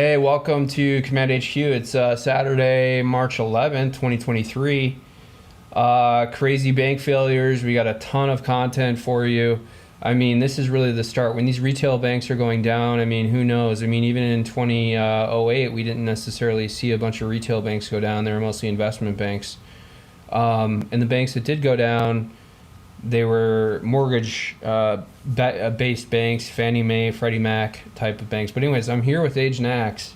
Hey, welcome to Command HQ. It's Saturday, March 11th, 2023. Crazy bank failures. We got a ton of content for you. I mean, this is really the start. When these retail banks are going down, I mean, who knows? I mean, even in 2008, we didn't necessarily see a bunch of retail banks go down. They were mostly investment banks. And the banks that did go down, they were mortgage based banks, Fannie Mae, Freddie Mac type of banks. But anyways, I'm here with Agent Axe.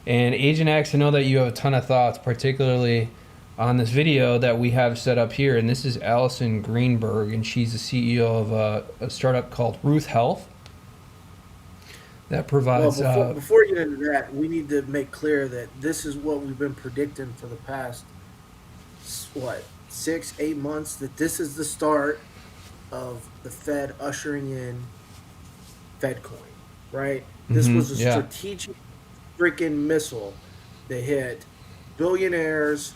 And Agent Axe, I know that you have a ton of thoughts, particularly on this video that we have set up here. And this is Allison Greenberg, and she's the CEO of a startup called Ruth Health that provides... Before you get into that, we need to make clear that this is what we've been predicting for the past, what, 6, 8 months, that this is the start of the Fed ushering in FedCoin, right? This was a yeah. strategic freaking missile that hit billionaires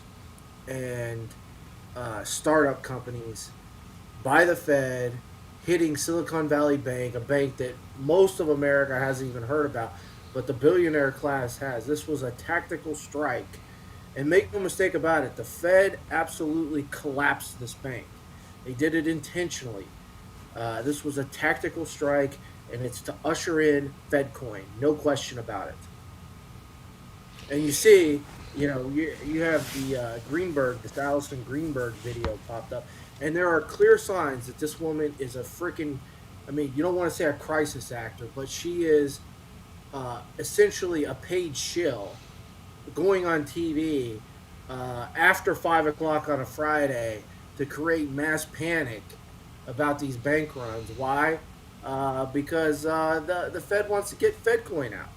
and startup companies by the Fed, hitting Silicon Valley Bank, a bank that most of America hasn't even heard about, but the billionaire class has. This was a tactical strike. And make no mistake about it, the Fed absolutely collapsed this bank. They did it intentionally. This was a tactical strike, and it's to usher in FedCoin. No question about it. And you see, you have the this Allison Greenberg video popped up, and there are clear signs that this woman is a freaking, I mean, you don't want to say a crisis actor, but she is essentially a paid shill going on TV after 5 o'clock on a Friday to create mass panic about these bank runs. Why? Because the Fed wants to get FedCoin out.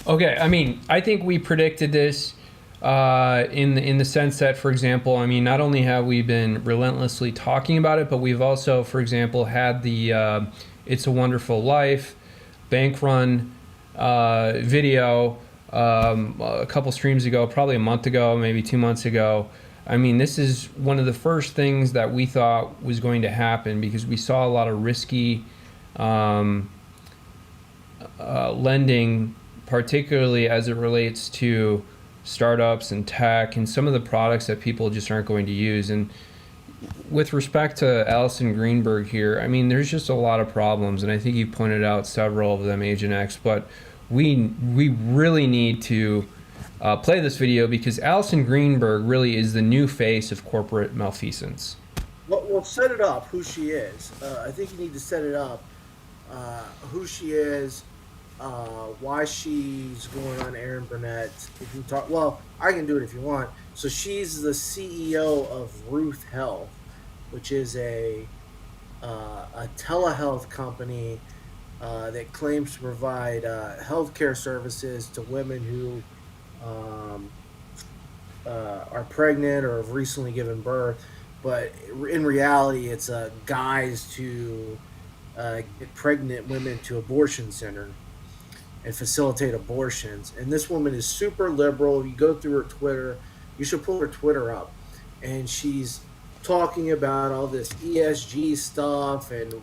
Okay, I mean, I think we predicted this in the sense that, for example, I mean, not only have we been relentlessly talking about it, but we've also, for example, had the It's a Wonderful Life bank run video a couple streams ago, probably a month ago, maybe 2 months ago. I mean, this is one of the first things that we thought was going to happen because we saw a lot of risky lending, particularly as it relates to startups and tech and some of the products that people just aren't going to use. And with respect to Allison Greenberg here, I mean, there's just a lot of problems, and I think you pointed out several of them, Agent X, but we really need to play this video because Allison Greenberg really is the new face of corporate malfeasance. Well, set it up who she is. I think you need to set it up who she is, why she's going on Aaron Burnett. If you talk, well, I can do it if you want. So she's the CEO of Ruth Health, which is a telehealth company that claims to provide healthcare services to women who are pregnant or have recently given birth. But in reality, it's guys to get pregnant women to abortion center and facilitate abortions. And this woman is super liberal. You go through her Twitter. You should pull her Twitter up. And she's talking about all this ESG stuff and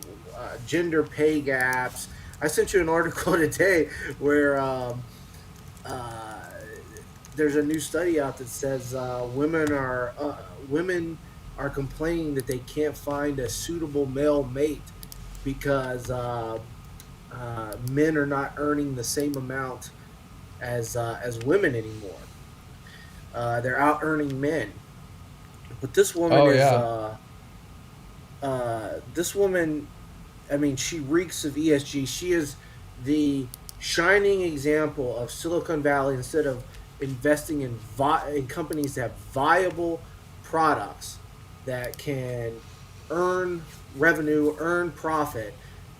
gender pay gaps. I sent you an article today where there's a new study out that says women are complaining that they can't find a suitable male mate because men are not earning the same amount as women anymore. They're out earning men. But this woman Oh, is yeah. this woman. I mean, she reeks of ESG. She is the shining example of Silicon Valley. Instead of investing in companies that have viable products that can earn revenue, earn profit,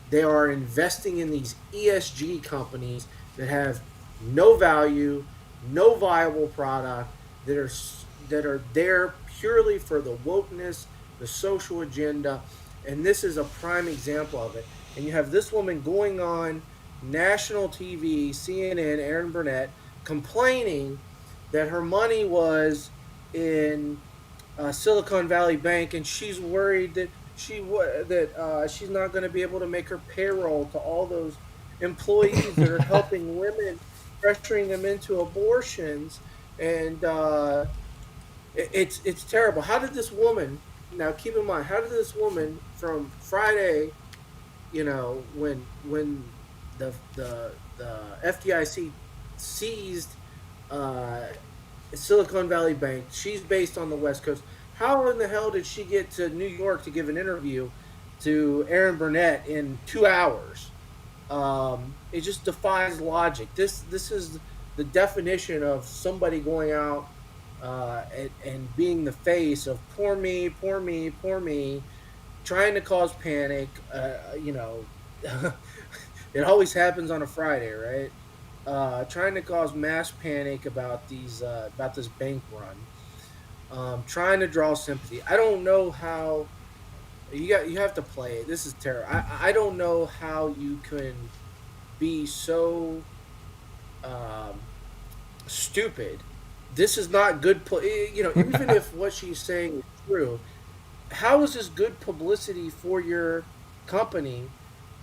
they are investing in these ESG companies that have no value, no viable product, that are there purely for the wokeness, the social agenda, and this is a prime example of it. And you have this woman going on national TV, CNN, Aaron Burnett, complaining that her money was in Silicon Valley Bank, and she's worried that she's not going to be able to make her payroll to all those employees that are helping women, pressuring them into abortions, and it's terrible. How did this woman? Now, keep in mind, how did this woman from Friday, when the FDIC seized uh, Silicon Valley Bank. She's based on the West Coast. How in the hell did she get to New York to give an interview to Aaron Burnett in 2 hours? It just defies logic. This is the definition of somebody going out and being the face of poor me, poor me, poor me, trying to cause panic. It always happens on a Friday, right? Trying to cause mass panic about this bank run, trying to draw sympathy. I don't know how you have to play it. This is terrible. I don't know how you can be so um, stupid. This is not good. Even if what she's saying is true, how is this good publicity for your company,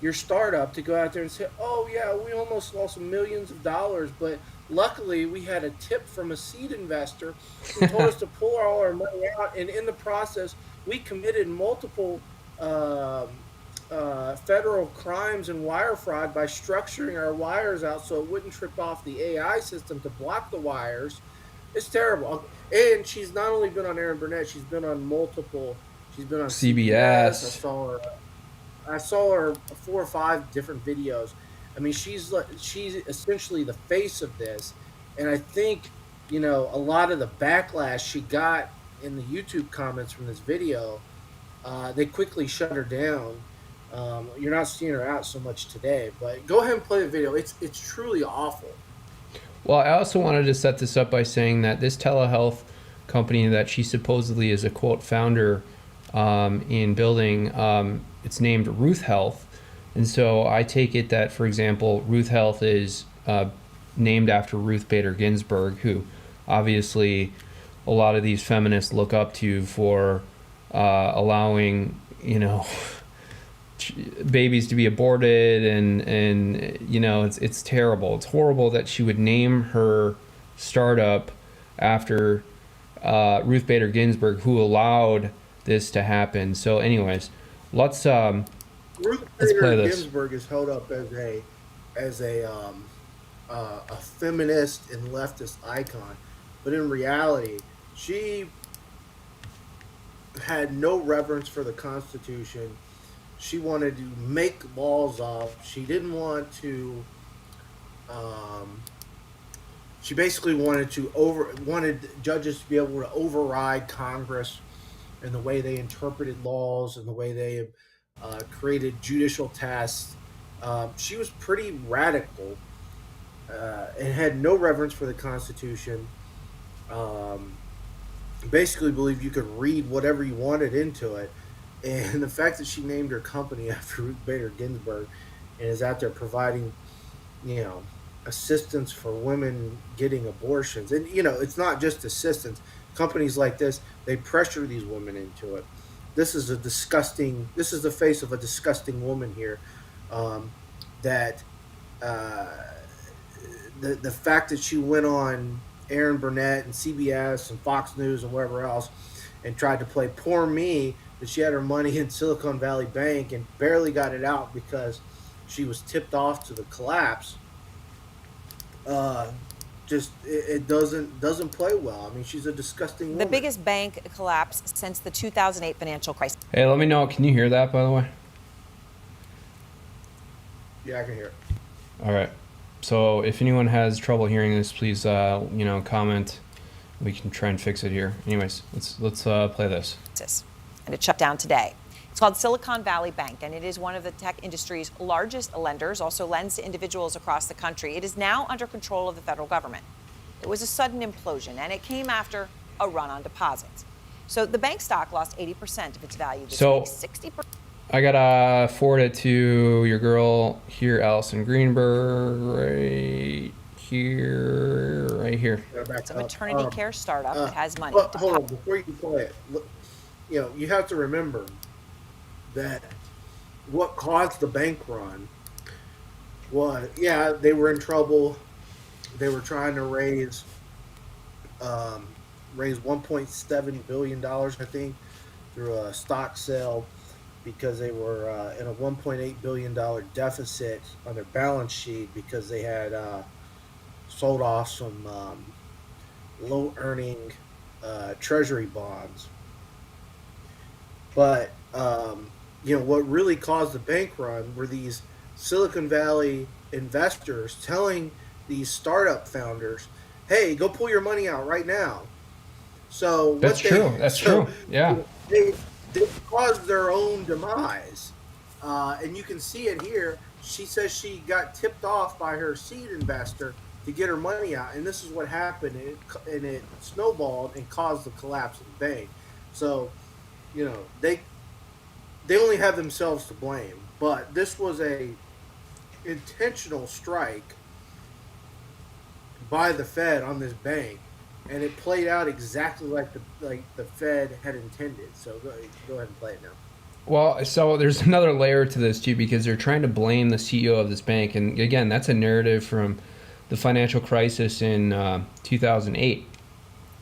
your startup, to go out there and say, "Oh yeah, we almost lost millions of dollars, but luckily we had a tip from a seed investor who told us to pull all our money out, and in the process, we committed multiple um, federal crimes and wire fraud by structuring our wires out so it wouldn't trip off the AI system to block the wires." It's terrible. And she's not only been on Aaron Burnett, she's been on multiple. She's been on CBS. CBS. I saw her 4 or 5 different videos. I mean, she's essentially the face of this, and I think a lot of the backlash she got in the YouTube comments from this video, they quickly shut her down. You're not seeing her out so much today, but go ahead and play the video. It's truly awful. Well, I also wanted to set this up by saying that this telehealth company that she supposedly is a quote founder in building, it's named Ruth Health. And so I take it that, for example, Ruth Health is named after Ruth Bader Ginsburg, who obviously a lot of these feminists look up to for allowing, babies to be aborted, and it's terrible. It's horrible that she would name her startup after Ruth Bader Ginsburg, who allowed this to happen. So anyways, let's Ruth let's play Bader this. Ginsburg is held up as a feminist and leftist icon, but in reality, she had no reverence for the Constitution. She wanted to make laws up. She didn't want to. Um, she basically wanted judges to be able to override Congress and the way they interpreted laws and the way they created judicial tests. She was pretty radical and had no reverence for the Constitution. Um, Basically, believed you could read whatever you wanted into it. And the fact that she named her company after Ruth Bader Ginsburg and is out there providing, you know, assistance for women getting abortions. And, it's not just assistance. Companies like this, they pressure these women into it. This is the face of a disgusting woman here. Um, that uh, the fact that she went on Aaron Burnett and CBS and Fox News and wherever else and tried to play poor me, that she had her money in Silicon Valley Bank and barely got it out because she was tipped off to the collapse. Uh, it doesn't play well. I mean, she's a disgusting The woman. biggest bank collapse since the 2008 financial crisis. Hey, let me know. Can you hear that, by the way? Yeah, I can hear it. All right. So if anyone has trouble hearing this, please, comment. We can try and fix it here. Anyways, let's play this. And it shut down today. It's called Silicon Valley Bank, and it is one of the tech industry's largest lenders, also lends to individuals across the country. It is now under control of the federal government. It was a sudden implosion, and it came after a run on deposits. So the bank stock lost 80% of its value this week, 60%. I gotta forward it to your girl here, Allison Greenberg, right here. It's a maternity care startup that has money. But hold on, before you play it, you have to remember that what caused the bank run was, yeah, they were in trouble. They were trying to um, raise 1.7 billion dollars, I think, through a stock sale because they were in a 1.8 billion dollar deficit on their balance sheet because they had sold off some low earning treasury bonds. But what really caused the bank run were these Silicon Valley investors telling these startup founders, "Hey, go pull your money out right now." So That's what they true. That's so true. Yeah. they they caused their own demise, and you can see it here. She says she got tipped off by her seed investor to get her money out, and this is what happened. And it snowballed and caused the collapse of the bank. So they only have themselves to blame, but this was a intentional strike by the Fed on this bank, and it played out exactly like the Fed had intended. So go ahead and play it now. Well, so there's another layer to this too because they're trying to blame the CEO of this bank, and again, that's a narrative from the financial crisis in 2008,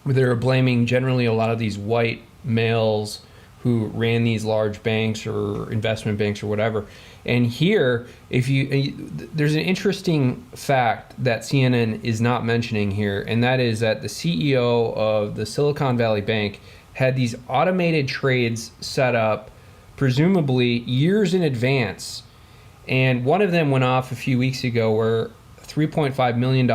where they were blaming generally a lot of these white males who ran these large banks or investment banks or whatever. And here, there's an interesting fact that CNN is not mentioning here, and that is that the CEO of the Silicon Valley Bank had these automated trades set up, presumably years in advance. And one of them went off a few weeks ago where $3.5 million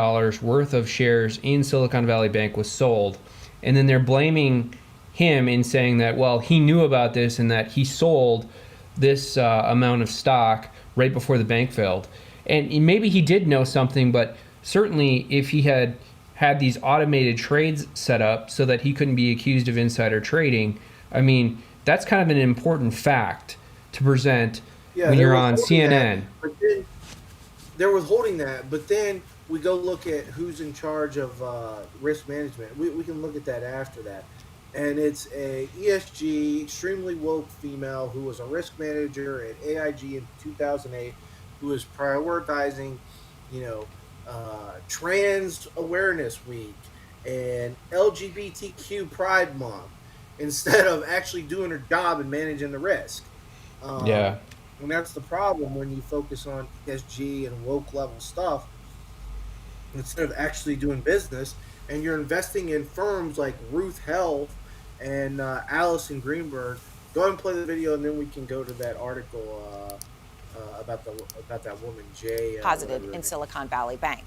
worth of shares in Silicon Valley Bank was sold. And then they're blaming him in saying that, well, he knew about this and that he sold this amount of stock right before the bank failed. And maybe he did know something, but certainly if he had these automated trades set up so that he couldn't be accused of insider trading, I mean, that's kind of an important fact to present when you're on CNN. But then they're withholding that, but then we go look at who's in charge of risk management. We can look at that after that. And it's a ESG, extremely woke female who was a risk manager at AIG in 2008, who was prioritizing, Trans Awareness Week and LGBTQ Pride Month instead of actually doing her job and managing the risk. Yeah. And that's the problem when you focus on ESG and woke level stuff instead of actually doing business. And you're investing in firms like Ruth Health and Allison Greenberg. Go ahead and play the video, and then we can go to that article about that woman, Jay. Deposited in Silicon Valley Bank.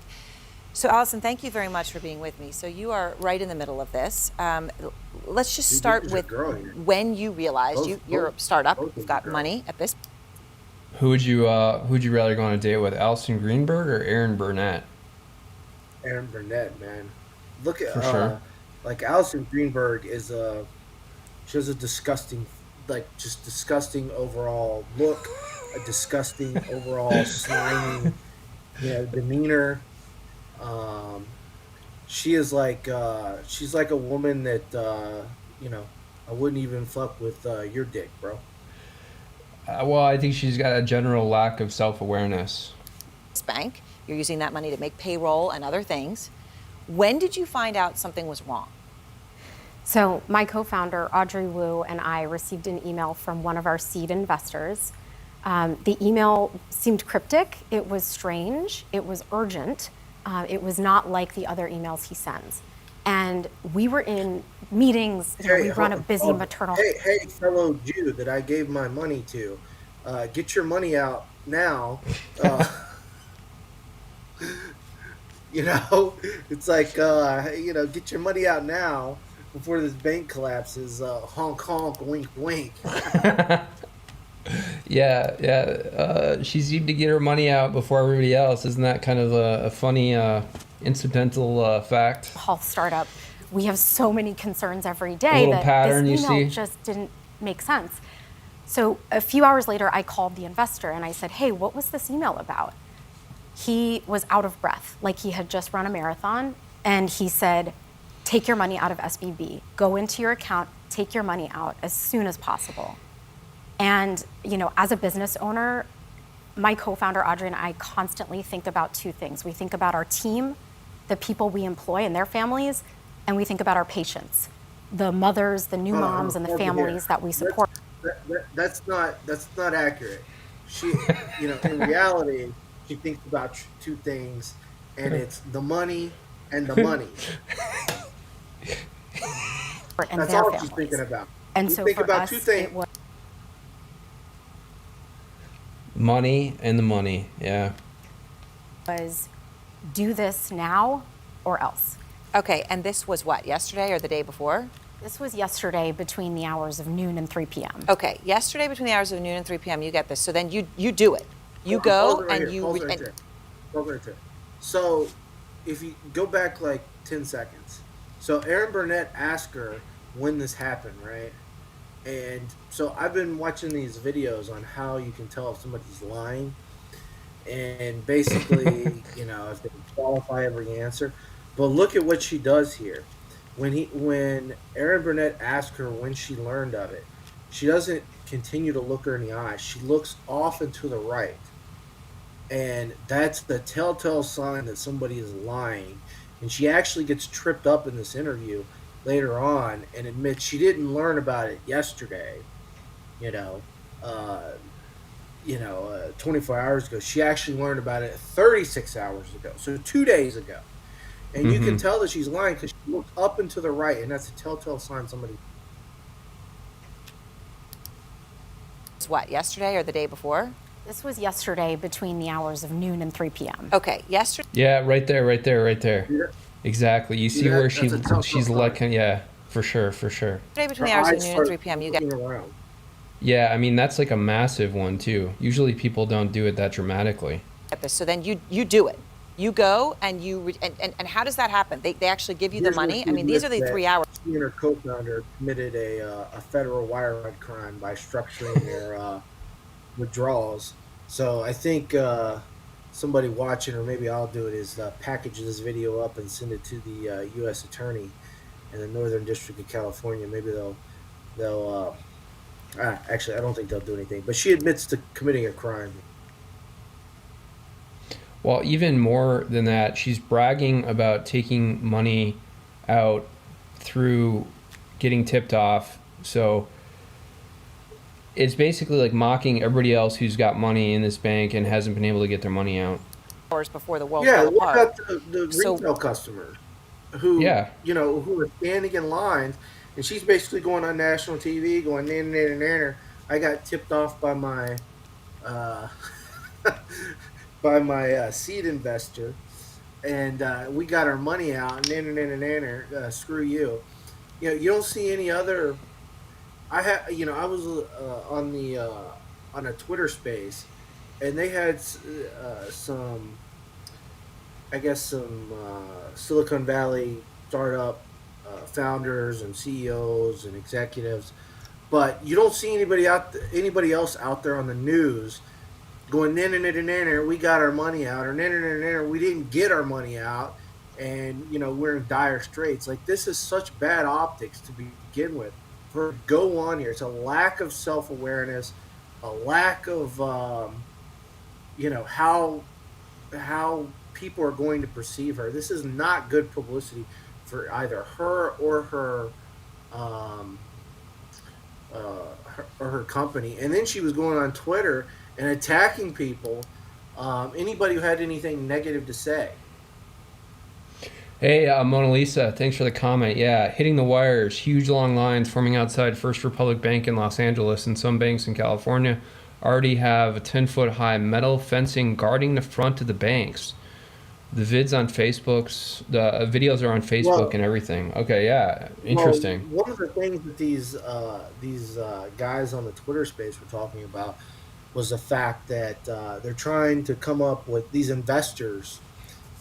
So, Allison, thank you very much for being with me. So you are right in the middle of this. Let's just start with when you realized you're a startup, you've got money at this. Who'd you rather go on a date with, Allison Greenberg or Aaron Burnett? Aaron Burnett, man. Look at For sure. Like Allison Greenberg she has a disgusting, just disgusting overall look, a disgusting overall slimy, demeanor. She is she's like a woman that I wouldn't even fuck with your dick, bro. Well, I think she's got a general lack of self-awareness. Bank. You're using that money to make payroll and other things. When did you find out something was wrong? So my co-founder, Audrey Wu, and I received an email from one of our seed investors. The email seemed cryptic. It was strange. It was urgent. It was not like the other emails he sends. And we were in meetings. We run a busy maternal. Hey, fellow Jew that I gave my money to, get your money out now. It's like, get your money out now before this bank collapses. Honk, honk, wink, wink. Yeah. She seemed to get her money out before everybody else. Isn't that kind of a funny incidental fact? Health startup. We have so many concerns every A day little that pattern this you email see? just didn't make sense. So a few hours later, I called the investor and I said, hey, what was this email about? He was out of breath, like he had just run a marathon. And he said, take your money out of SVB, go into your account, take your money out as soon as possible. And, as a business owner, my co-founder Audrey and I constantly think about two things. We think about our team, the people we employ and their families, and we think about our patients, the mothers, the new moms, and the families that we support. That's not accurate. She, in reality, she thinks about two things, and it's the money and the money. And That's their all families. she's thinking about. And You so think for about us, two things. it was Money and the money. Yeah. do this now or else. Okay, and this was what, yesterday or the day before? This was yesterday between the hours of noon and 3 p.m. Okay, yesterday between the hours of noon and 3 p.m. you get this. So then you do it. You Pause go it right and here, you pause it re- right and- there. Pause it right there. So, if you go back like 10 seconds, so Aaron Burnett asked her when this happened, right? And so I've been watching these videos on how you can tell if somebody's lying, and basically, if they qualify every answer. But look at what she does here. When Aaron Burnett asked her when she learned of it, she doesn't continue to look her in the eyes. She looks off and to the right. And that's the telltale sign that somebody is lying. And she actually gets tripped up in this interview later on and admits she didn't learn about it yesterday, 24 hours ago. She actually learned about it 36 hours ago, so 2 days ago. And you can tell that she's lying because she looked up and to the right, and that's a telltale sign somebody. it's what, yesterday or the day before? This was yesterday between the hours of noon and 3 p.m. Okay, yesterday Yeah, right there. Yeah. Exactly. You see that- where that's a telltale she's sign. looking. Yeah, for sure. between the Her hours of eyes noon and start 3 p.m. you get looking around. Yeah, I mean that's like a massive one too. Usually people don't do it that dramatically. this. So then you do it. You go and and how does that happen? They actually give you the Here's what money? she I mean, these are the admits 3 that hours. She and her co-founder committed a federal wire fraud crime by structuring their withdrawals. So I think somebody watching, or maybe I'll do it, is package this video up and send it to the U.S. Attorney in the Northern District of California. Maybe they'll actually, I don't think they'll do anything. But she admits to committing a crime. Well, even more than that, she's bragging about taking money out through getting tipped off. So it's basically like mocking everybody else who's got money in this bank and hasn't been able to get their money out. Before the world Yeah, fell what apart. about the So- retail customer who, Yeah. who are standing in lines, and she's basically going on national TV, going, nanner. I got tipped off by my, seed investor, and we got our money out, nanner, screw you. You don't see any other. I was on a Twitter space, and they had some Silicon Valley startup founders and CEOs and executives, but you don't see anybody else out there on the news going, nanner, we got our money out, or nanner, we didn't get our money out, and we're in dire straits. Like, this is such bad optics to begin with. For go on here, it's a lack of self-awareness, a lack of how people are going to perceive her. This is not good publicity for either her or her company. And then she was going on Twitter and attacking people, anybody who had anything negative to say. Hey, Mona Lisa, thanks for the comment. Yeah, hitting the wires, huge long lines forming outside First Republic Bank in Los Angeles, and some banks in California already have a 10-foot high metal fencing guarding the front of the banks. The videos are on Facebook Well- and everything. Okay, yeah, interesting. Well, one of the things that these guys on the Twitter space were talking about was the fact that they're trying to come up with, these investors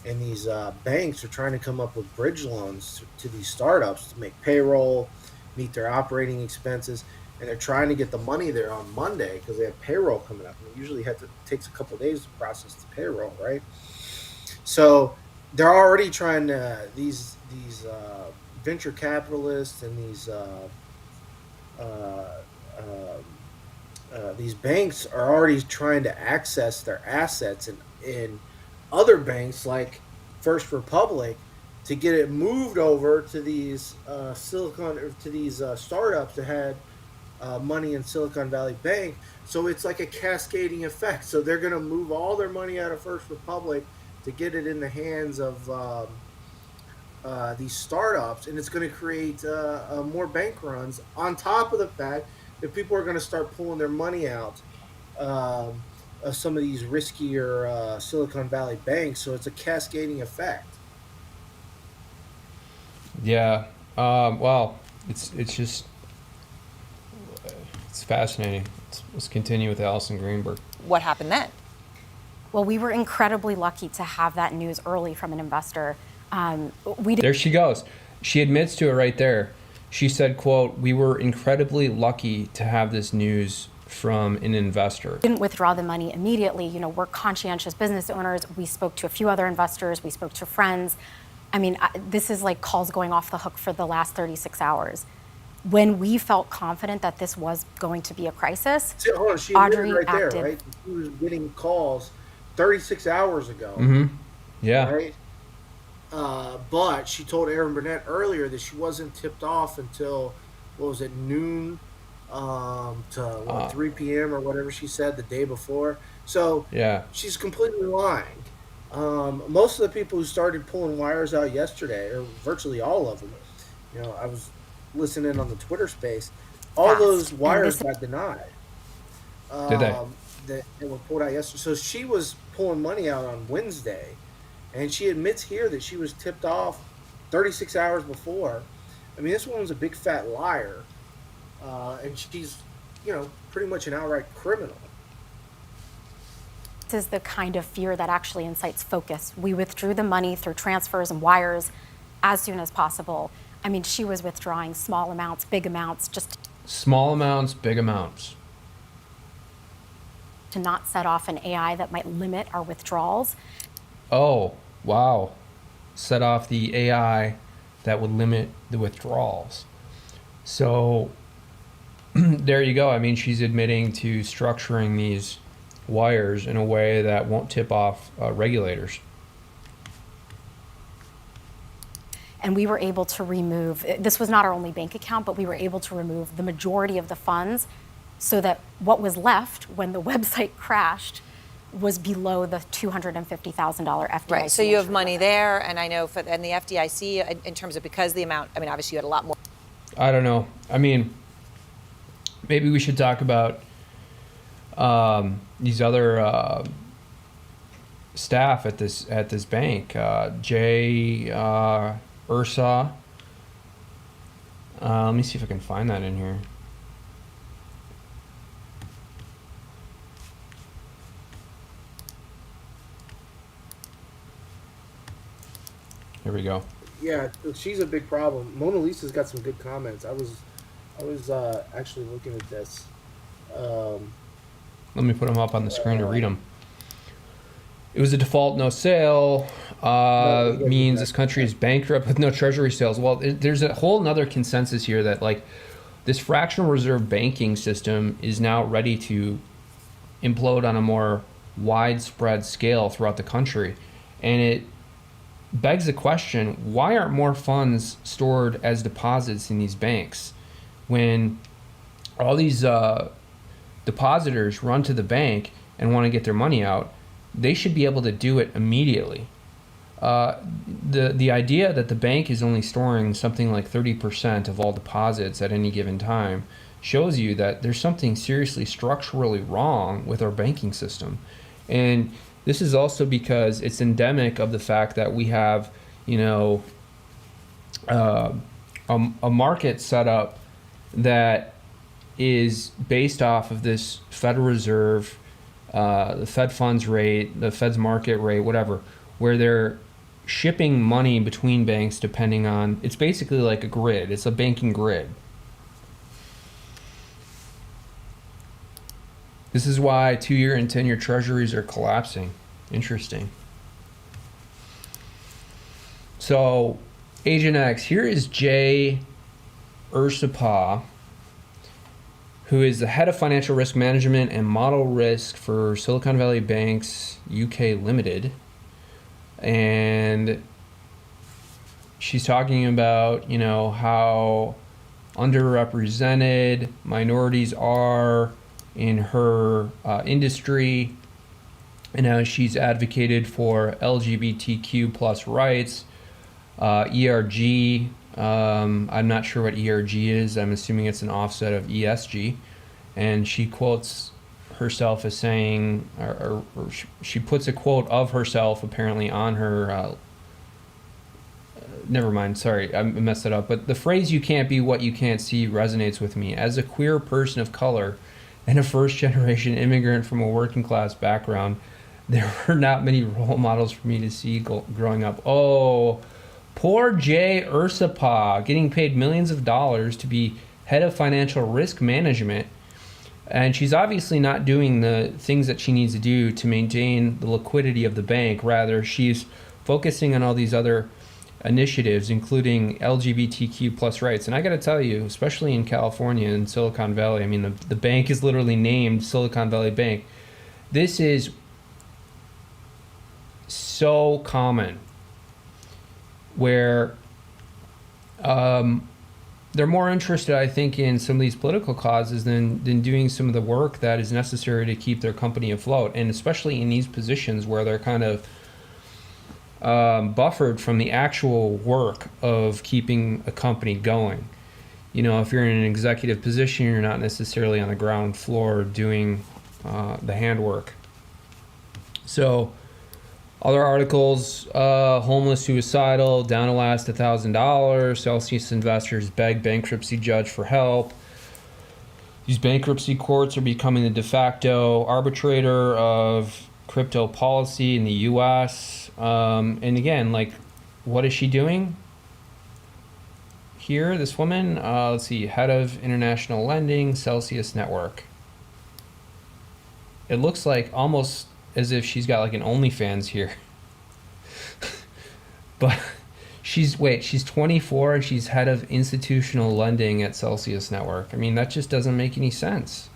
and these banks are trying to come up with bridge loans to these startups to make payroll, meet their operating expenses, and they're trying to get the money there on Monday because they have payroll coming up. And it usually takes a couple of days to process the payroll, right? So they're already trying to, these venture capitalists and these these banks are already trying to access their assets in other banks like First Republic to get it moved over to these startups that had money in Silicon Valley Bank. So it's like a cascading effect. So they're going to move all their money out of First Republic to get it in the hands of these startups, and it's going to create more bank runs. On top of the fact that people are going to start pulling their money out of some of these riskier Silicon Valley banks. So it's a cascading effect. Yeah. Well, it's just it's fascinating. Let's continue with Allison Greenberg. What happened then? Well, we were incredibly lucky to have that news early from an investor. There she goes. She admits to it right there. She said, quote, "We were incredibly lucky to have this news from an investor." Didn't withdraw the money immediately. You know, we're conscientious business owners. We spoke to a few other investors. We spoke to friends. I mean, this is like calls going off the hook for the last 36 hours. When we felt confident that this was going to be a crisis, See, hold on, she Audrey admitted right acted. there, right? She was getting calls 36 hours ago, Yeah. right? But she told Aaron Burnett earlier that she wasn't tipped off until, what was it, noon to 3 p.m. or whatever she said the day before. So Yeah. she's completely lying. Most of the people who started pulling wires out yesterday, or virtually all of them, you know, I was listening on the Twitter space, all Fast. those And wires this- got denied. Did they? That were pulled out yesterday. So she was pulling money out on Wednesday, and she admits here that she was tipped off 36 hours before. I mean, this woman's a big fat liar, and she's, you know, pretty much an outright criminal. This is the kind of fear that actually incites focus. We withdrew the money through transfers and wires as soon as possible. I mean, she was withdrawing small amounts, big amounts, just Small amounts, big amounts. to not set off an AI that might limit our withdrawals. Oh, wow. Set off the AI that would limit the withdrawals. So there you go. I mean, she's admitting to structuring these wires in a way that won't tip off regulators. And we were able to remove, this was not our only bank account, but we were able to remove the majority of the funds so that what was left when the website crashed was below the $250,000 FDIC. Right. So you have insurance. money there, and I know and the FDIC in terms of because the amount. I mean, obviously you had a lot more. I don't know. I mean, maybe we should talk about these other staff at this bank. Jay Ursa. Let me see if I can find that in here. Here we go. Yeah, she's a big problem. Mona Lisa's got some good comments. I was actually looking at this. Let me put them up on the screen to read them. It was a default no sale, means this country is bankrupt with no treasury sales. Well, there's a whole nother consensus here that like this fractional reserve banking system is now ready to implode on a more widespread scale throughout the country. And it begs the question, why aren't more funds stored as deposits in these banks when all these depositors run to the bank and want to get their money out? They should be able to do it immediately. The idea that the bank is only storing something like 30% of all deposits at any given time shows you that there's something seriously structurally wrong with our banking system. And this is also because it's endemic of the fact that we have, you know, a market set up that is based off of this Federal Reserve, the Fed funds rate, the Fed's market rate, whatever, where they're shipping money between banks depending on, it's basically like a grid. It's a banking grid. This is why 2-year and 10-year treasuries are collapsing. Interesting. So, Agent X, here is Jay Ursapa, who is the head of financial risk management and model risk for Silicon Valley Banks UK Limited. And she's talking about, how underrepresented minorities are in her industry, and how she's advocated for LGBTQ plus rights, ERG. I'm not sure what ERG is. I'm assuming it's an offset of ESG. And she quotes herself as saying, or she puts a quote of herself apparently on her. Never mind, sorry, I messed it up. But the phrase "you can't be what you can't see" resonates with me. As a queer person of color and a first-generation immigrant from a working-class background, there were not many role models for me to see growing up. Oh, poor Jay Ursapa, getting paid millions of dollars to be head of financial risk management. And she's obviously not doing the things that she needs to do to maintain the liquidity of the bank. Rather, she's focusing on all these other initiatives, including LGBTQ plus rights. And I got to tell you, especially in California and Silicon Valley, I mean, the bank is literally named Silicon Valley Bank. This is so common where they're more interested, I think, in some of these political causes than doing some of the work that is necessary to keep their company afloat. And especially in these positions where they're kind of buffered from the actual work of keeping a company going. If you're in an executive position, you're not necessarily on the ground floor doing the handwork. So, other articles, homeless suicidal, down to last $1,000. Celsius investors beg bankruptcy judge for help. These bankruptcy courts are becoming the de facto arbitrator of crypto policy in the U.S. And again, what is she doing here? This woman, let's see, head of international lending, Celsius Network. It looks like almost as if she's got an OnlyFans here. But she's 24 and she's head of institutional lending at Celsius Network. I mean, that just doesn't make any sense.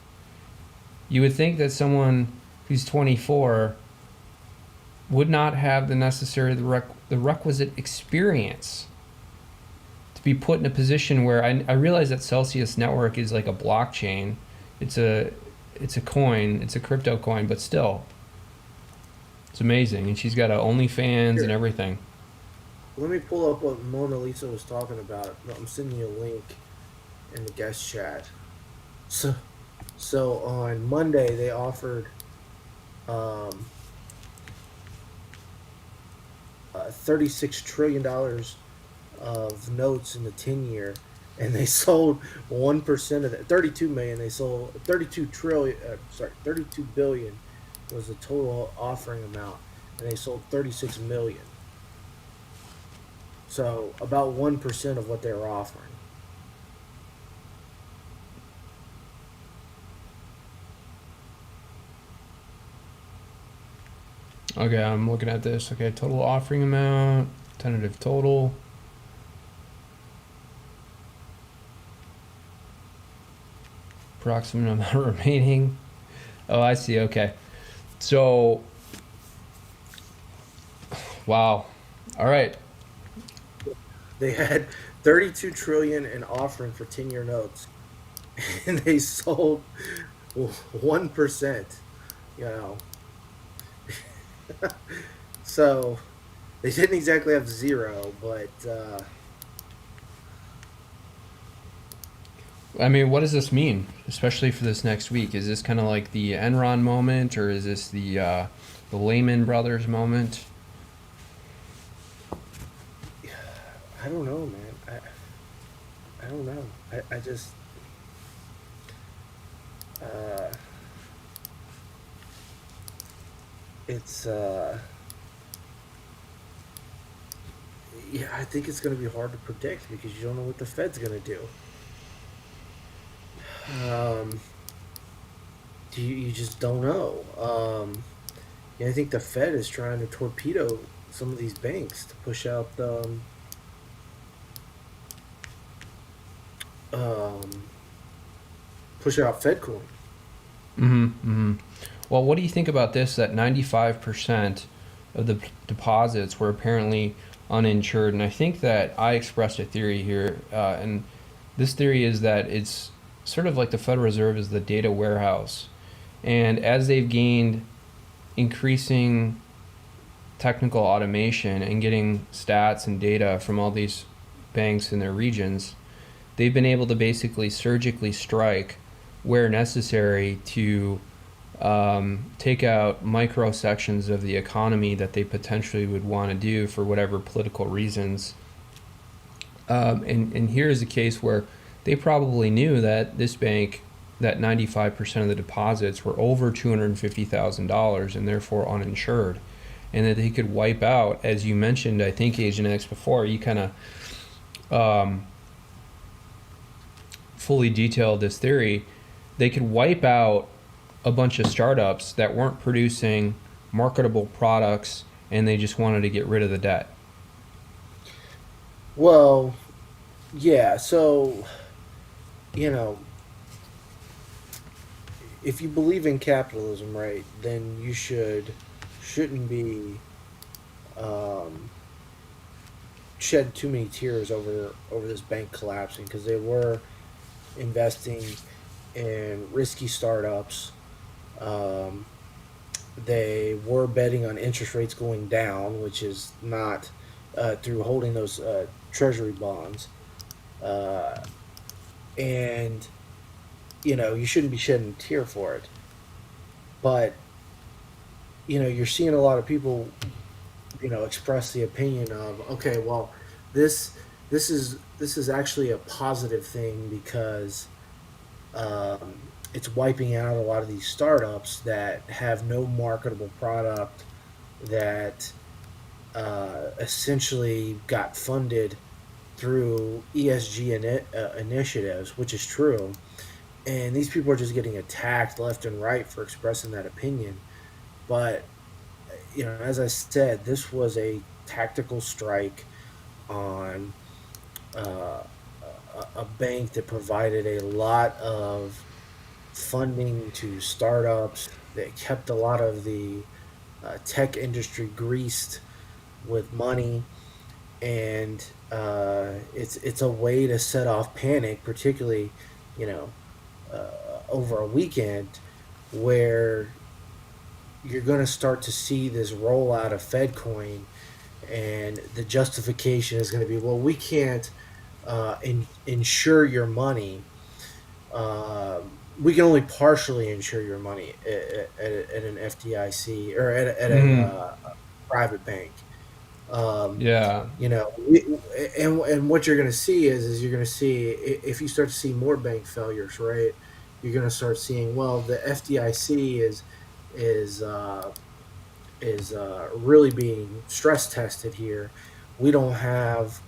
You would think that someone who's 24 would not have the necessary, the requisite experience to be put in a position where I realize that Celsius Network is like a blockchain. It's a coin, it's a crypto coin, but still. It's amazing. And she's got a OnlyFans and everything. Let me pull up what Mona Lisa was talking about. I'm sending you a link in the guest chat. So on Monday they offered $36 trillion of notes in the 10-year, and they sold 1% of that. 32 million. They sold 32 billion was the total offering amount, and they sold 36 million. So about 1% of what they were offering. Okay, I'm looking at this. Okay, total offering amount, tentative total. Approximate amount remaining. Oh, I see. Okay. So, wow. All right. They had 32 trillion in offering for 10-year notes, and they sold 1%. So they didn't exactly have zero, but I mean, what does this mean, especially for this next week? Is this kind of like the Enron moment, or is this the Lehman Brothers moment? I don't know, man. I don't know. I just it's yeah, I think it's going to be hard to predict because you don't know what the Fed's going to do. You just don't know. I think the Fed is trying to torpedo some of these banks to push out the push out FedCoin. Well, what do you think about this? That 95% of the deposits were apparently uninsured, and I think that I expressed a theory here, and this theory is that it's sort of like the Federal Reserve is the data warehouse, and as they've gained increasing technical automation and getting stats and data from all these banks in their regions, they've been able to basically surgically strike where necessary to take out micro sections of the economy that they potentially would want to do for whatever political reasons. And here's a case where they probably knew that this bank, that 95% of the deposits were over $250,000 and therefore uninsured, and that they could wipe out, as you mentioned, I think, Agent X, before you kind of fully detailed this theory. They could wipe out a bunch of startups that weren't producing marketable products, and they just wanted to get rid of the debt. Well, yeah. So, you know, if you believe in capitalism, right, then you shouldn't be shed too many tears over this bank collapsing, because they were investing in risky startups. They were betting on interest rates going down, which is not through holding those treasury bonds. And, you know, you shouldn't be shedding a tear for it. But, you know, you're seeing a lot of people, you know, express the opinion of, okay, well, this is actually a positive thing, because it's wiping out a lot of these startups that have no marketable product, that essentially got funded through ESG initiatives, which is true. And these people are just getting attacked left and right for expressing that opinion. But, you know, as I said, this was a tactical strike on a bank that provided a lot of funding to startups, that kept a lot of the tech industry greased with money, and it's a way to set off panic, particularly, you know, over a weekend where you're going to start to see this rollout of FedCoin, and the justification is going to be, well, we can't insure your money. We can only partially insure your money at an FDIC or at a private bank. Yeah. You know, and what you're going to see is you're going to see, if you start to see more bank failures, right? You're going to start seeing, well, the FDIC is really being stress tested here. We don't have,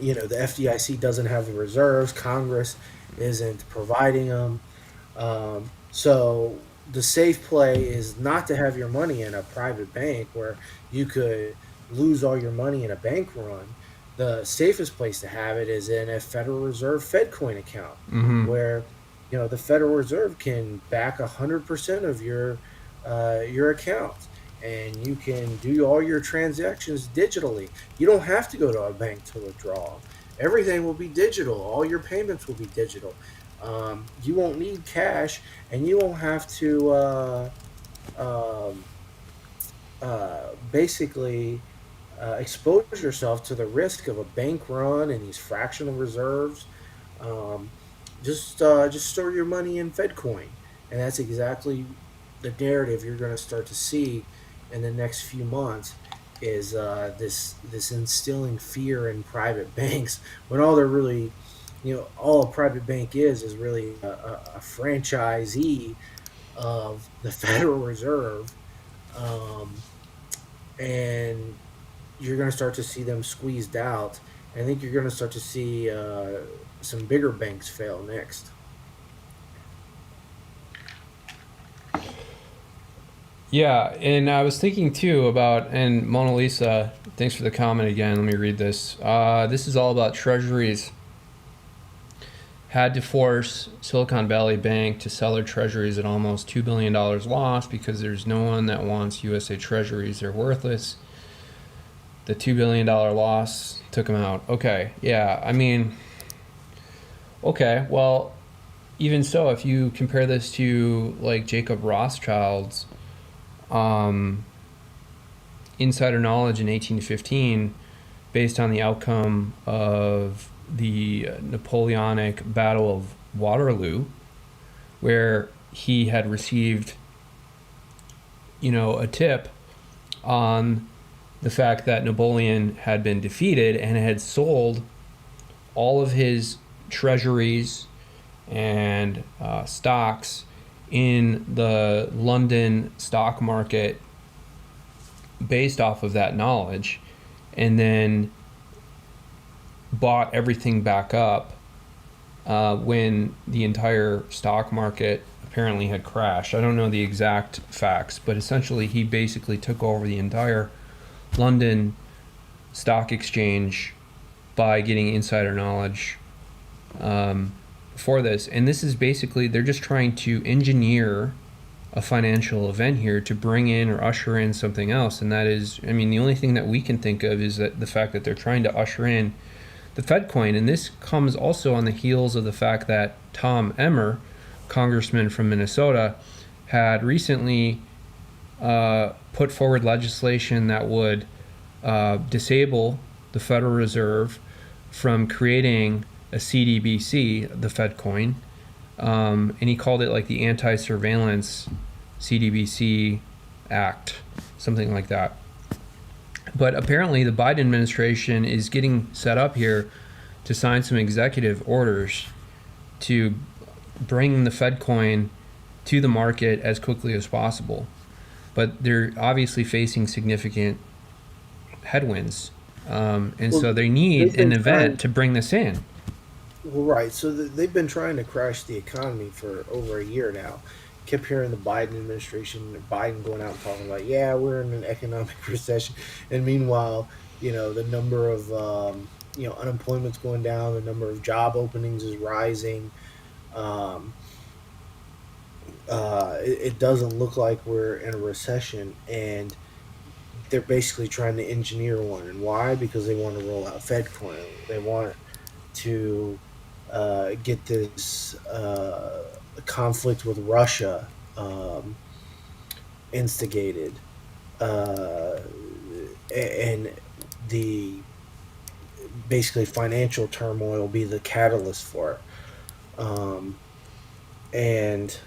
you know, the FDIC doesn't have the reserves. Congress isn't providing them. So the safe play is not to have your money in a private bank where you could lose all your money in a bank run. The safest place to have it is in a Federal Reserve FedCoin account, where, you know, the Federal Reserve can back 100% of your account, and you can do all your transactions digitally. You don't have to go to a bank to withdraw. Everything will be digital. All your payments will be digital. You won't need cash, and you won't have to basically expose yourself to the risk of a bank run and these fractional reserves. Just store your money in FedCoin, and that's exactly the narrative you're going to start to see in the next few months. Is this instilling fear in private banks, when all they're really, you know, all a private bank is really a franchisee of the Federal Reserve, and you're going to start to see them squeezed out. I think you're going to start to see some bigger banks fail next. Yeah, and I was thinking too about, and Mona Lisa, thanks for the comment again. Let me read this. This is all about treasuries had to force Silicon Valley Bank to sell their treasuries at almost $2 billion loss because there's no one that wants USA treasuries. They're worthless. The $2 billion loss took them out. Okay, yeah, I mean, okay, well, even so, if you compare this to like Jacob Rothschild's insider knowledge in 1815, based on the outcome of the Napoleonic Battle of Waterloo, where he had received, a tip on the fact that Napoleon had been defeated and had sold all of his treasuries and stocks in the London stock market based off of that knowledge, and then bought everything back up when the entire stock market apparently had crashed. I don't know the exact facts, but essentially he basically took over the entire London stock exchange by getting insider knowledge for this. And this is basically, they're just trying to engineer a financial event here to bring in or usher in something else. And that is, I mean, the only thing that we can think of is that the fact that they're trying to usher in the Fed coin. And this comes also on the heels of the fact that Tom Emmer, congressman from Minnesota, had recently put forward legislation that would disable the Federal Reserve from creating a CDBC, the Fed coin. And he called it like the Anti-Surveillance CDBC Act, something like that. But apparently the Biden administration is getting set up here to sign some executive orders to bring the Fed coin to the market as quickly as possible. But they're obviously facing significant headwinds. So they need an event to bring this in. Well, right. So they've been trying to crash the economy for over a year now. Kept hearing the Biden administration, Biden going out and talking about, yeah, we're in an economic recession. And meanwhile, the number of, unemployment's going down, the number of job openings is rising. It doesn't look like we're in a recession, and they're basically trying to engineer one. And why? Because they want to roll out FedCoin. They want to get this conflict with Russia instigated, and the basically financial turmoil be the catalyst for it. And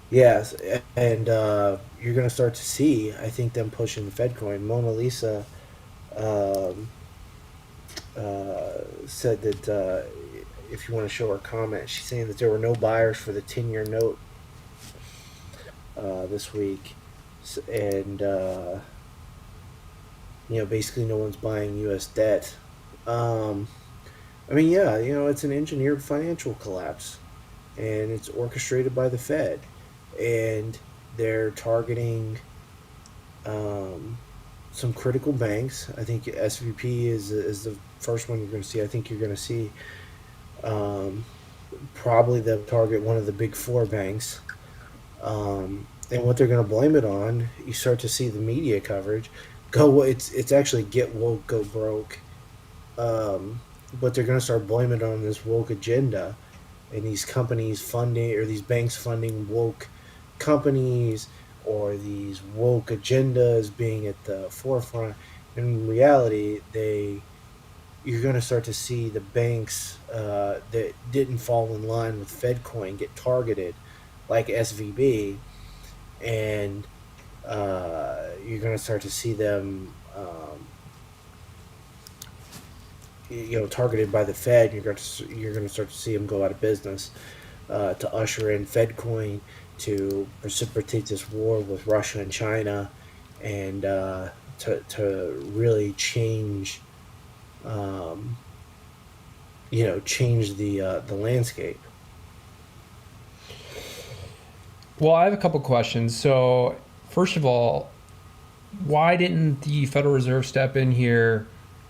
yes, and you're going to start to see, I think, them pushing the FedCoin. Mona Lisa said that if you want to show her comment, she's saying that there were no buyers for the 10-year note this week, and basically no one's buying U.S. debt. It's an engineered financial collapse, and it's orchestrated by the Fed, and they're targeting some critical banks. I think SVP is the first one you're going to see. I think you're going to see probably they'll target one of the big four banks. And what they're going to blame it on, you start to see the media coverage. It's actually get woke, go broke. But they're going to start blaming it on this woke agenda, and these companies funding, or these banks funding woke companies, or these woke agendas being at the forefront. In reality, you're going to start to see the banks that didn't fall in line with FedCoin get targeted, like SVB, and you're going to start to see them targeted by the Fed. You're going to start to see them go out of business to usher in FedCoin to precipitate this war with Russia and China, and to really change change the landscape. Well, I have a couple questions. So, first of all, why didn't the Federal Reserve step in here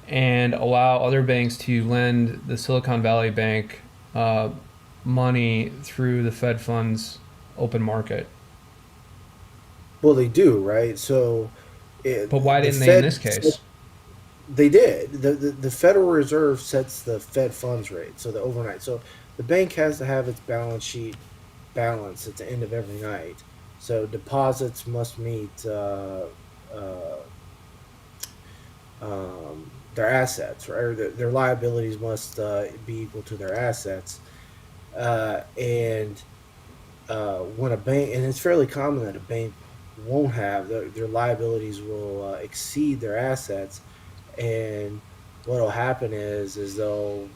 and allow other banks to lend the Silicon Valley Bank money through the Fed funds open market. Well, they do, right? So, But why the didn't they in Fed this case? they did. The Federal Reserve sets the Fed funds rate, so the overnight. So the bank has to have its balance sheet balance at the end of every night. So deposits must meet uh, their assets, right? Or their liabilities must be equal to their assets. And when a bank, and it's fairly common that a bank won't have their liabilities will exceed their assets, and what'll happen is they'll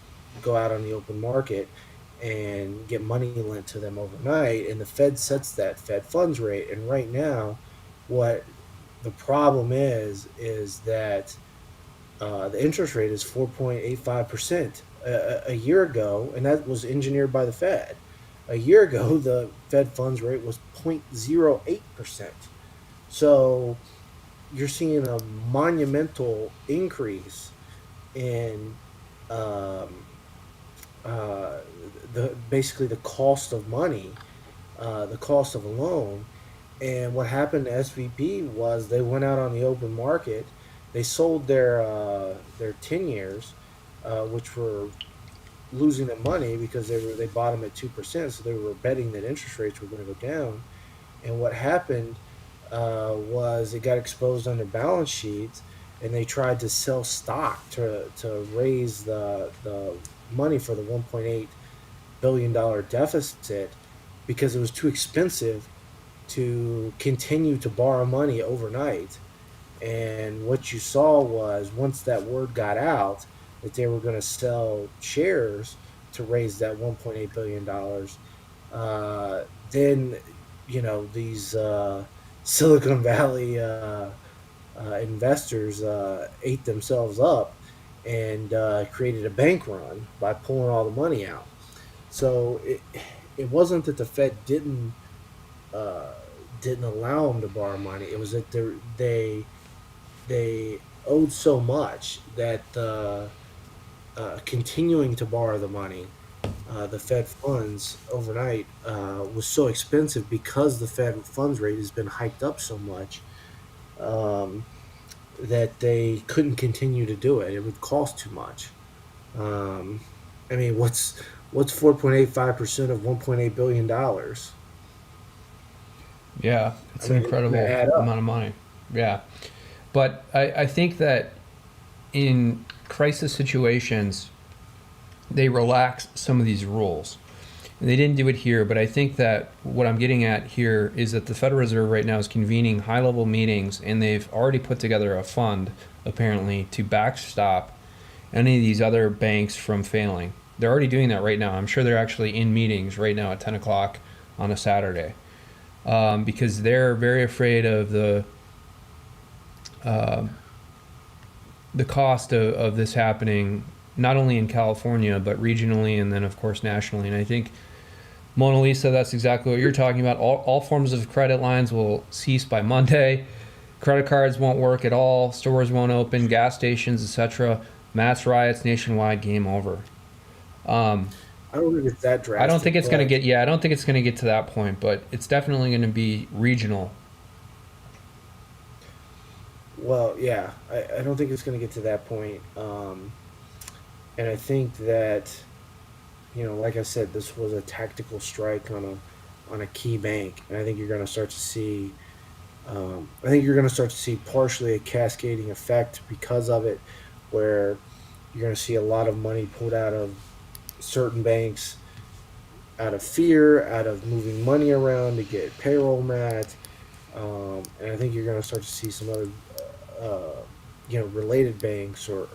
go out on the open market and get money lent to them overnight, and the Fed sets that Fed funds rate. And right now, what the problem is that the interest rate is 4.85%. A year ago, and that was engineered by the Fed. A year ago, the Fed funds rate was 0.08%. So you're seeing a monumental increase in um, uh, the basically the cost of money, the cost of a loan. And what happened to SVB was they went out on the open market, they sold their 10 years, which were losing them money because they bought them at 2%, so they were betting that interest rates were going to go down. And what happened was it got exposed on their balance sheets, and they tried to sell stock to raise the money for the $1.8 billion deficit because it was too expensive to continue to borrow money overnight. And what you saw was once that word got out that they were going to sell shares to raise that $1.8 billion, then these Silicon Valley investors ate themselves up and created a bank run by pulling all the money out. So it wasn't that the Fed uh, didn't allow them to borrow money. It was that they owed so much that continuing to borrow the money, the Fed funds overnight, was so expensive because the Fed funds rate has been hiked up so much, um, that they couldn't continue to do it. It would cost too much. Um, I mean, what's 4.85% of $1.8 billion? Yeah, I it's an mean, it's going to incredible add up. amount of money. Yeah. But I think that in crisis situations, they relax some of these rules. And they didn't do it here, but I think that what I'm getting at here is that the Federal Reserve right now is convening high level meetings, and they've already put together a fund, apparently, to backstop any of these other banks from failing. They're already doing that right now. I'm sure they're actually in meetings right now at 10 o'clock on a Saturday, because they're very afraid of uh, the cost of this happening, not only in California, but regionally and then, of course, nationally. And I think, Mona Lisa, that's exactly what you're talking about. All forms of credit lines will cease by Monday. Credit cards won't work at all. Stores won't open. Gas stations, etc. Mass riots nationwide. Game over. Um, I don't think it's that I don't think drastic, it's going to but get. Yeah, I don't think it's going to get to that point, but it's definitely going to be regional. well, yeah, I don't think it's going to get to that point. And I think that, like I said, this was a tactical strike on a key bank, and I think you're going to start to see. I think you're going to start to see partially a cascading effect because of it, where you're going to see a lot of money pulled out of certain banks out of fear, out of moving money around to get payroll met. And I think you're going to start to see some other, related banks or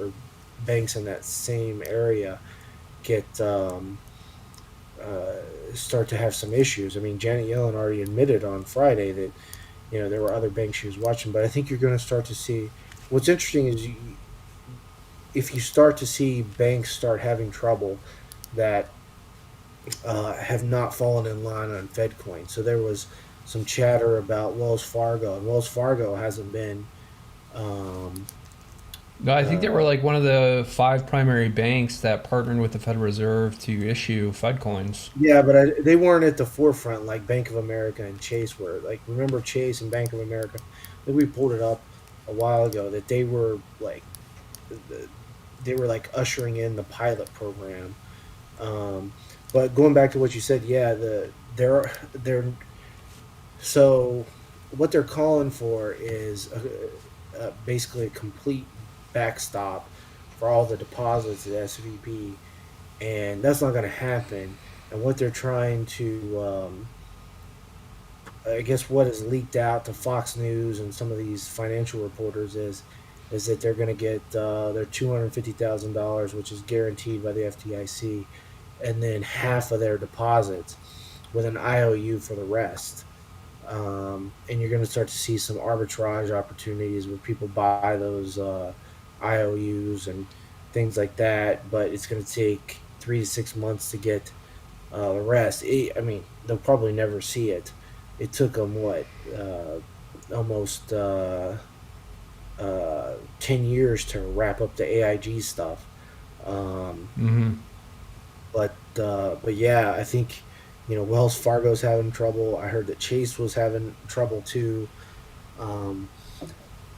banks in that same area get uh, start to have some issues. I mean, Janet Yellen already admitted on Friday that there were other banks she was watching, but I think you're going to start to see. What's interesting is if you start to see banks start having trouble that have not fallen in line on FedCoin. So there was some chatter about Wells Fargo, and Wells Fargo hasn't been um, No, I think they were like one of the 5 primary banks that partnered with the Federal Reserve to issue Fed coins. Yeah, but they weren't at the forefront like Bank of America and Chase were. Like, remember Chase and Bank of America? I think we pulled it up a while ago that they were like ushering in the pilot program. Um, but going back to what you said, yeah, they're so what they're calling for is basically a complete backstop for all the deposits at SVB, and that's not going to happen. And what they're trying to, I guess, what is leaked out to Fox News and some of these financial reporters is that they're going to get their $250,000, which is guaranteed by the FDIC, and then half of their deposits with an IOU for the rest. And you're going to start to see some arbitrage opportunities where people buy those IOUs and things like that. But it's going to take 3 to 6 months to get the rest. I mean, they'll probably never see it. It took them almost 10 years to wrap up the AIG stuff. Hmm. But yeah, I think Wells Fargo's having trouble. I heard that Chase was having trouble too. Um,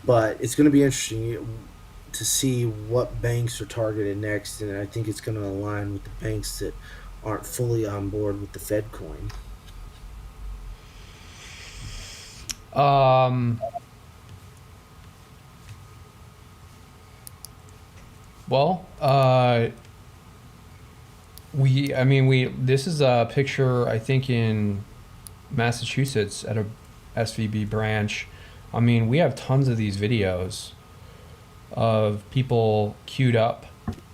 but it's going to be interesting to see what banks are targeted next, and I think it's going to align with the banks that aren't fully on board with the Fed coin. Um, well, this is a picture, I think, in Massachusetts at a SVB branch. I mean, we have tons of these videos of people queued up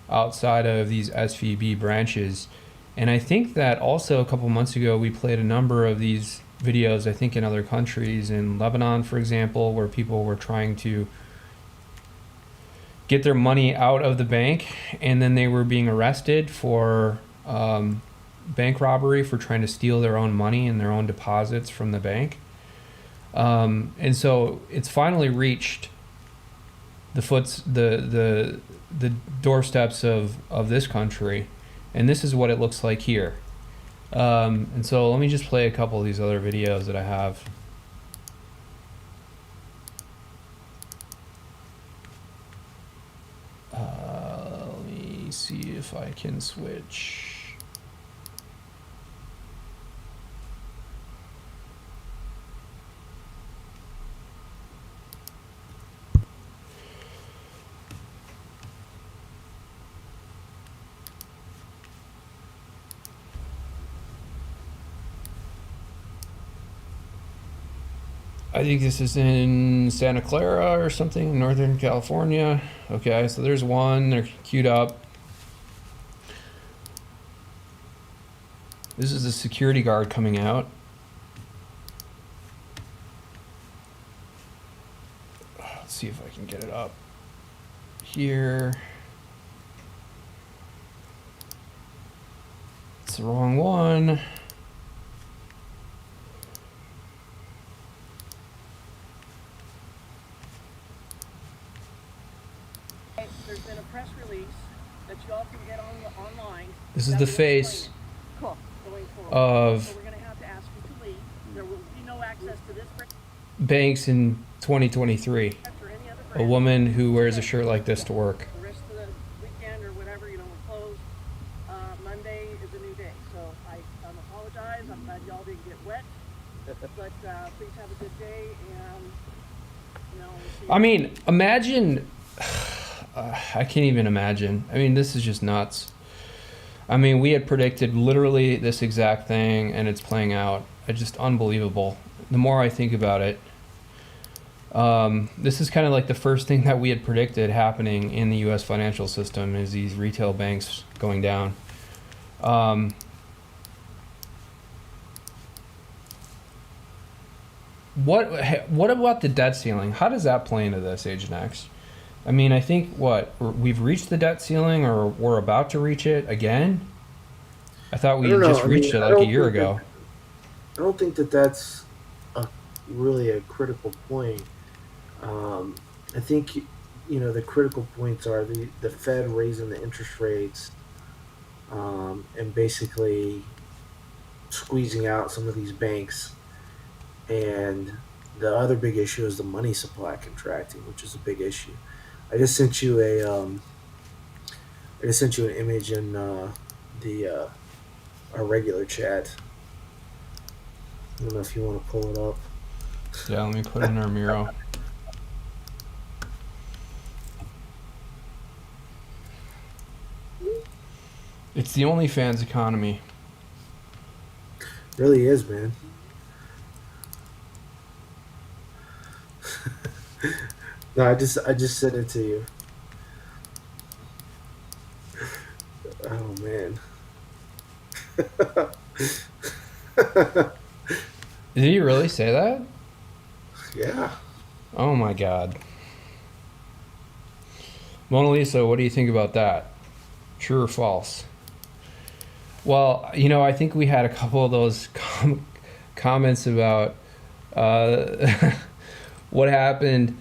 outside of these SVB branches. And I think that also a couple months ago, we played a number of these videos, I think in other countries, in Lebanon, for example, where people were trying to get their money out of the bank, and then they were being arrested for bank robbery for trying to steal their own money and their own deposits from the bank. And so it's finally reached the doorsteps of this country, and this is what it looks like here. And so let me just play a couple of these other videos that I have. Let me see if I can switch. I think this is in Santa Clara or something, Northern California. Okay, so there's one. They're queued up. This is a security guard coming out. Let's see if I can get it up here. It's the wrong one. There's been a press release that you all can get online. This is that the will face explain Cool. Going forward. of So we're going to have to ask you to leave. There will be no access to this branch banks in 2023. or any other A branch. woman who wears a shirt like this to work. The rest of the weekend or whatever, we're closed. Monday is a new day. So I apologize. I'm glad y'all didn't get wet. But please have a good day, and we'll see you. I mean, imagine. I can't even imagine. I mean, this is just nuts. I mean, we had predicted literally this exact thing, and it's playing out. It's just unbelievable. The more I think about it, this is kind of like the first thing that we had predicted happening in the U.S. financial system is these retail banks going down. What about the debt ceiling? How does that play into this, Agent X? I mean, I think we've reached the debt ceiling, or we're about to reach it again. I thought we I don't know. just I mean, reached it I like a don't year think ago. I don't think that that's really a critical point. I think the critical points are the Fed raising the interest rates, and basically squeezing out some of these banks. And the other big issue is the money supply contracting, which is a big issue. I just sent you an image in the our regular chat. I don't know if you want to pull it up. Yeah, let me put in our Miro. It's the OnlyFans economy. Really is, man. No, I just sent it to you. Oh man. Did he really say that? Yeah. Oh my God. Mona Lisa, what do you think about that? True or false? Well, I think we had a couple of those comments about what happened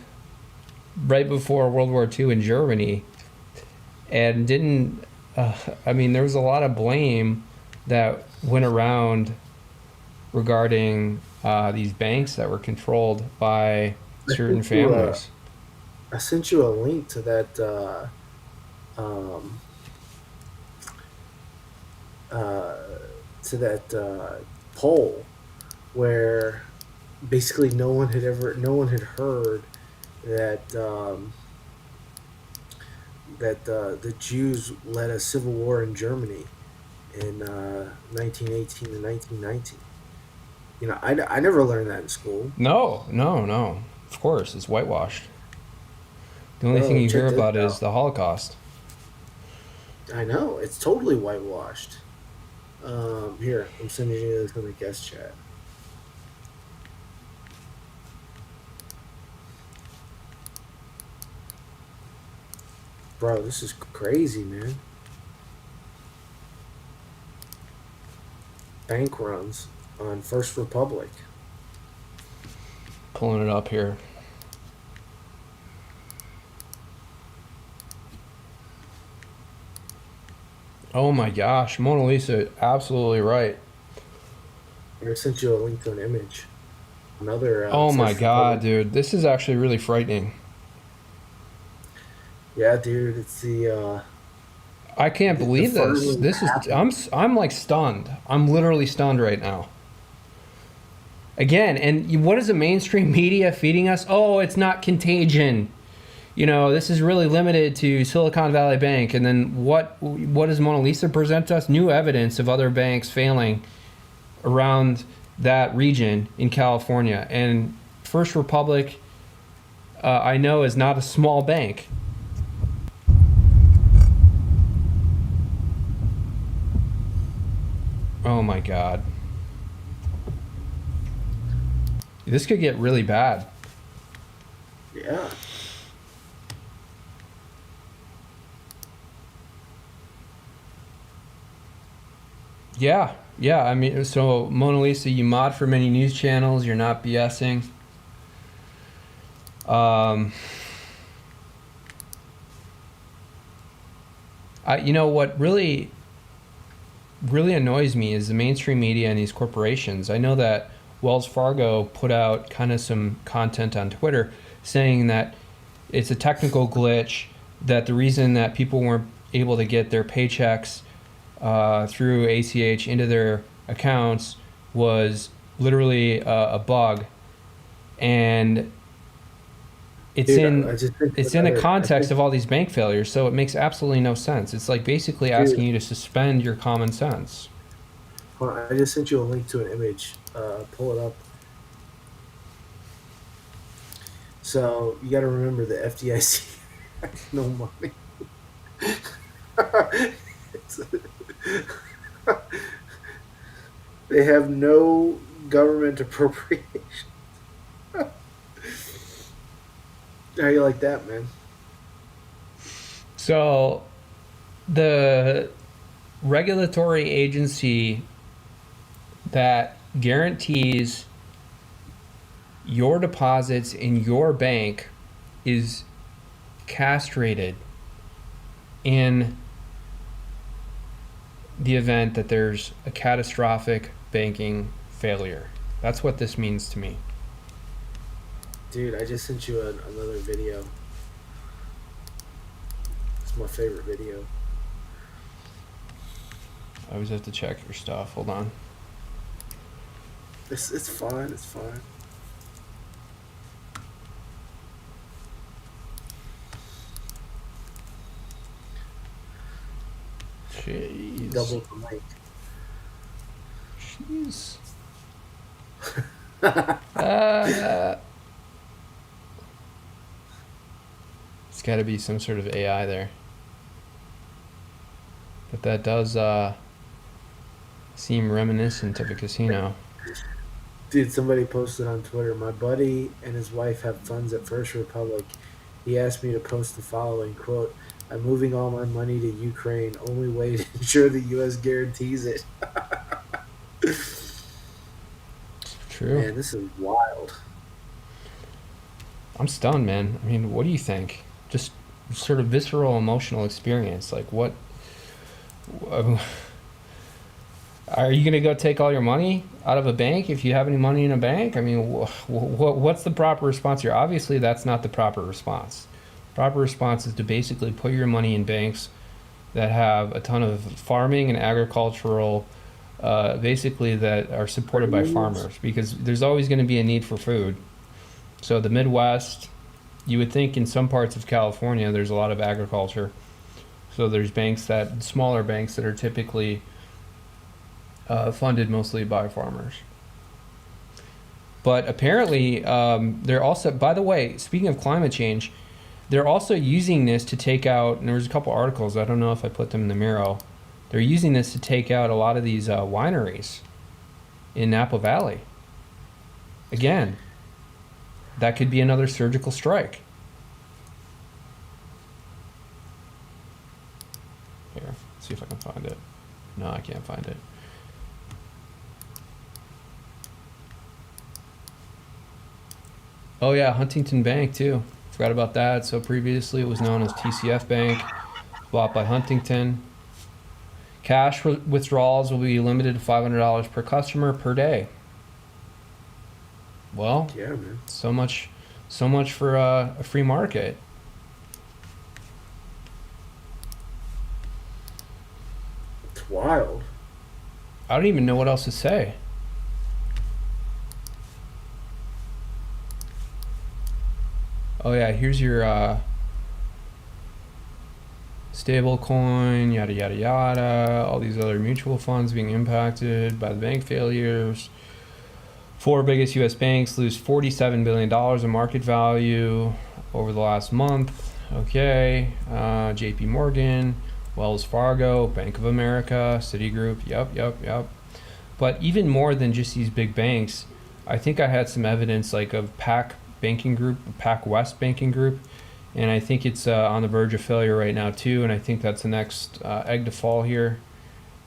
right before World War II in Germany, and didn't. There was a lot of blame that went around regarding these banks that were controlled by certain sent you a- families. I sent you a link to that um, uh, poll where basically no one had heard that the Jews led a civil war in Germany in 1918 to 1919. I never learned that in school. No, no, no. Of course, it's whitewashed. The only thing Oh, you check hear this about is out. the Holocaust. I know it's totally whitewashed. Here, I'm sending you this in the guest chat. Bro, this is crazy, man. Bank runs on First Republic. Pulling it up here. Oh my gosh, Mona Lisa, absolutely right. I sent you a link to an image. Another. Oh my First God, Republic. dude, this is actually really frightening. Yeah, dude, it's the. I can't The believe this. firmly This is I'm like stunned. I'm literally stunned right now. Again, and what is the mainstream media feeding us? Oh, it's not contagion. This is really limited to Silicon Valley Bank. And then what does Mona Lisa present to us? New evidence of other banks failing around that region in California. And First Republic, I know, is not a small bank. Oh my God. This could get really bad. Yeah. Yeah, yeah. So Mona Lisa, you mod for many news channels. You're not BSing. Um, what really, really annoys me is the mainstream media and these corporations. I know that Wells Fargo put out kind of some content on Twitter saying that it's a technical glitch, that the reason that people weren't able to get their paychecks through ACH into their accounts was literally a bug, and it's Dude, I just sent you in the another. context of all these bank failures, so it makes absolutely no sense. It's like basically asking Dude, you to suspend your common sense. hold on, I just sent you a link to an image. Pull it up. So you got to remember the FDIC has no money. It's- they have no government appropriation. How you like that, man? So the regulatory agency that guarantees your deposits in your bank is castrated in the event that there's a catastrophic banking failure. That's what this means to me. Dude, I just sent you another video. It's my favorite video. I always have to check your stuff. Hold on. It's fine. It's fine. Jeez. Double the mic. Jeez. It's got to be some sort of AI there. But that does seem reminiscent of a casino. Dude, somebody posted on Twitter, my buddy and his wife have funds at First Republic. He asked me to post the following quote, I'm moving all my money to Ukraine. Only way to ensure the U.S. guarantees it. True. Man, this is wild. I'm stunned, man. I mean, what do you think? Just sort of visceral emotional experience. Like, what? Are you going to go take all your money out of a bank if you have any money in a bank? I mean, what's the proper response here? Obviously, that's not the proper response. Proper response is to basically put your money in banks that have a ton of farming and agricultural, basically that are supported by farmers, because there's always going to be a need for food. So the Midwest, you would think in some parts of California, there's a lot of agriculture. So there's smaller banks that are typically funded mostly by farmers. But apparently, they're also, by the way, speaking of climate change, they're also using this to take out, and there was a couple articles, I don't know if I put them in the Miro, they're using this to take out a lot of these wineries in Napa Valley. Again, that could be another surgical strike. Here, let's see if I can find it. No, I can't find it. Oh yeah, Huntington Bank too. Forgot about that. So previously it was known as TCF Bank, bought by Huntington. Cash withdrawals will be limited to $500 per customer per day. Well, Yeah, man. so much for a free market. It's wild. I don't even know what else to say. Oh yeah, here's your stable coin, yada yada yada, all these other mutual funds being impacted by the bank failures. 4 biggest US banks lose $47 billion in market value over the last month. Okay, JP Morgan, Wells Fargo, Bank of America, Citigroup, yep. But even more than just these big banks, I think I had some evidence like of PAC Banking Group, PAC West Banking Group, and I think it's on the verge of failure right now too, and I think that's the next egg to fall here.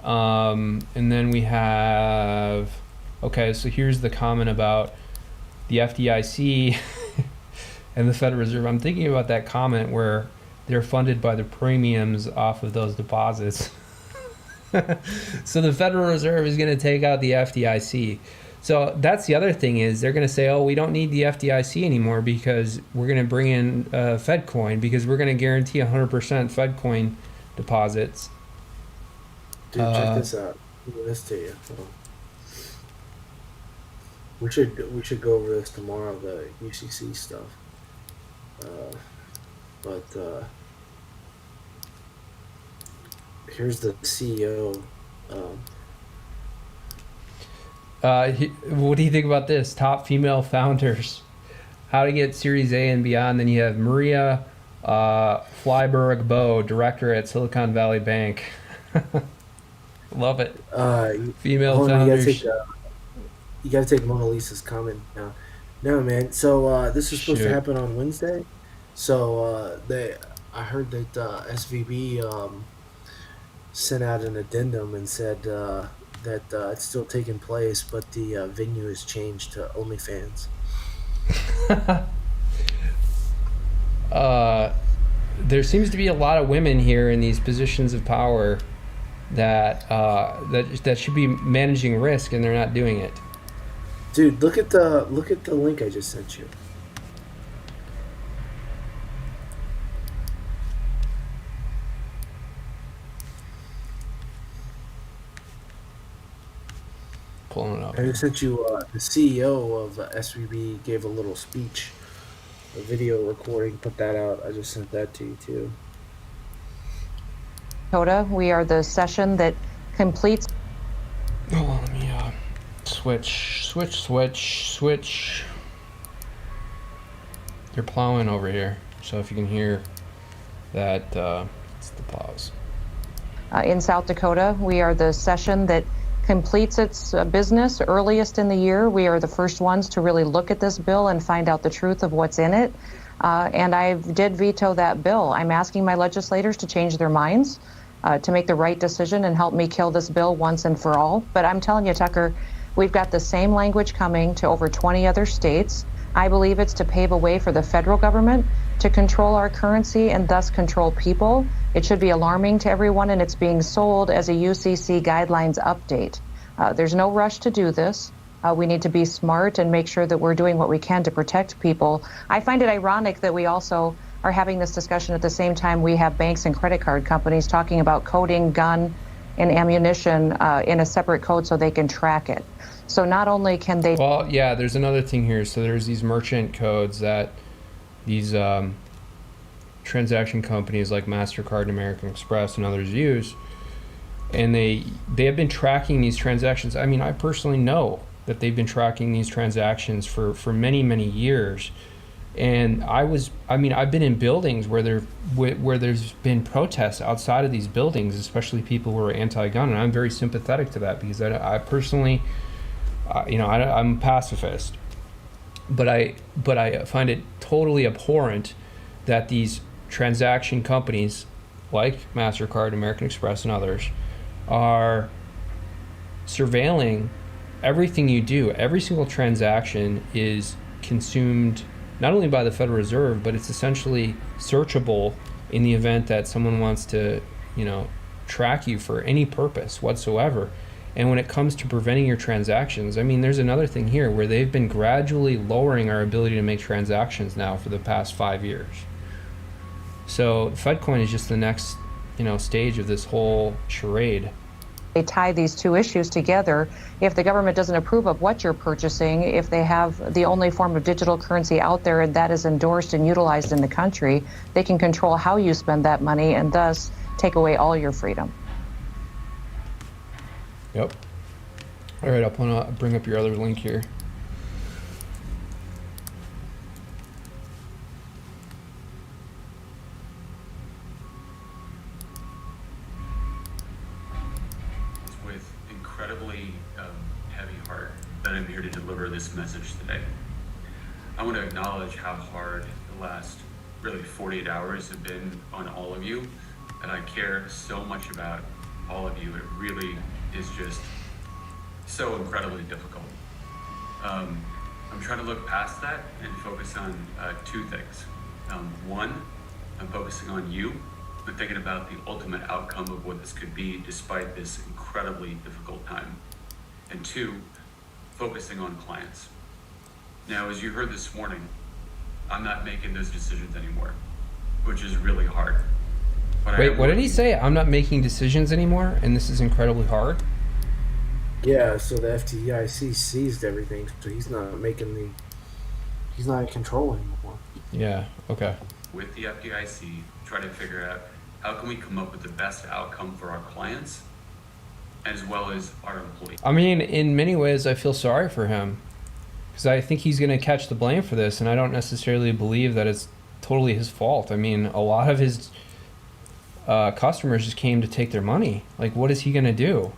And then we have, okay, so here's the comment about the FDIC and the Federal Reserve. I'm thinking about that comment where they're funded by the premiums off of those deposits. So the Federal Reserve is going to take out the FDIC. So that's the other thing is they're going to say, oh, we don't need the FDIC anymore because we're going to bring in FedCoin because we're going to guarantee 100% FedCoin deposits. Dude, check this out. Look at this to you. We should go over this tomorrow, the UCC stuff. But here's the CEO. What do you think about this? Top female founders. How to get Series A and beyond. Then you have Maria Flyberg Bow, director at Silicon Valley Bank. Love it. Female founders. You gotta take Mona Lisa's comment now. No, man. So this is supposed to happen on Wednesday. So I heard that SVB sent out an addendum and said that it's still taking place, but the venue has changed to OnlyFans. there seems to be a lot of women here in these positions of power that should be managing risk, and they're not doing it. Dude, look at the link I just sent you. Pulling it up. I just sent you the CEO of SVB gave a little speech, a video recording. Put that out. I just sent that to you too. Dakota, we are the session that completes. Hold on, let me switch. They're plowing over here, so if you can hear that, it's the plows. In South Dakota, we are the session that completes its business earliest in the year. We are the first ones to really look at this bill and find out the truth of what's in it. And I did veto that bill. I'm asking my legislators to change their minds, to make the right decision and help me kill this bill once and for all. But I'm telling you, Tucker, we've got the same language coming to over 20 other states. I believe it's to pave a way for the federal government to control our currency and thus control people. It should be alarming to everyone, and it's being sold as a UCC guidelines update. There's no rush to do this. We need to be smart and make sure that we're doing what we can to protect people. I find it ironic that we also are having this discussion at the same time we have banks and credit card companies talking about coding gun and ammunition in a separate code so they can track it. So not only can they... Well, yeah, there's another thing here. So there's these merchant codes that these transaction companies like MasterCard and American Express and others use, and they have been tracking these transactions. I mean, I personally know that they've been tracking these transactions for many years. And I've been in buildings where there's been protests outside of these buildings, especially people who are anti-gun, and I'm very sympathetic to that because I personally, I'm a pacifist, but I find it totally abhorrent that these transaction companies like MasterCard, American Express, and others are surveilling everything you do. Every single transaction is consumed not only by the Federal Reserve, but it's essentially searchable in the event that someone wants to, track you for any purpose whatsoever. And when it comes to preventing your transactions, I mean, there's another thing here where they've been gradually lowering our ability to make transactions now for the past 5 years. So FedCoin is just the next, stage of this whole charade. They tie these two issues together. If the government doesn't approve of what you're purchasing, if they have the only form of digital currency out there and that is endorsed and utilized in the country, they can control how you spend that money and thus take away all your freedom. Yep. All right, I'll bring up your other link here. With incredibly heavy heart that I'm here to deliver this message today. I want to acknowledge how hard the last really 48 hours have been on all of you, and I care so much about all of you. It really is just so incredibly difficult. I'm trying to look past that and focus on two things. One, I'm focusing on you. I'm thinking about the ultimate outcome of what this could be despite this incredibly difficult time. And two, focusing on clients. Now, as you heard this morning, I'm not making those decisions anymore, which is really hard. But Wait, what did he say? I'm not making decisions anymore, and this is incredibly hard? Yeah, so the FDIC seized everything, so he's not in control anymore. Yeah, okay. With the FDIC, try to figure out how can we come up with the best outcome for our clients as well as our employees. I mean, in many ways, I feel sorry for him because I think he's going to catch the blame for this, and I don't necessarily believe that it's totally his fault. I mean, a lot of his customers just came to take their money. Like, what is he going to do?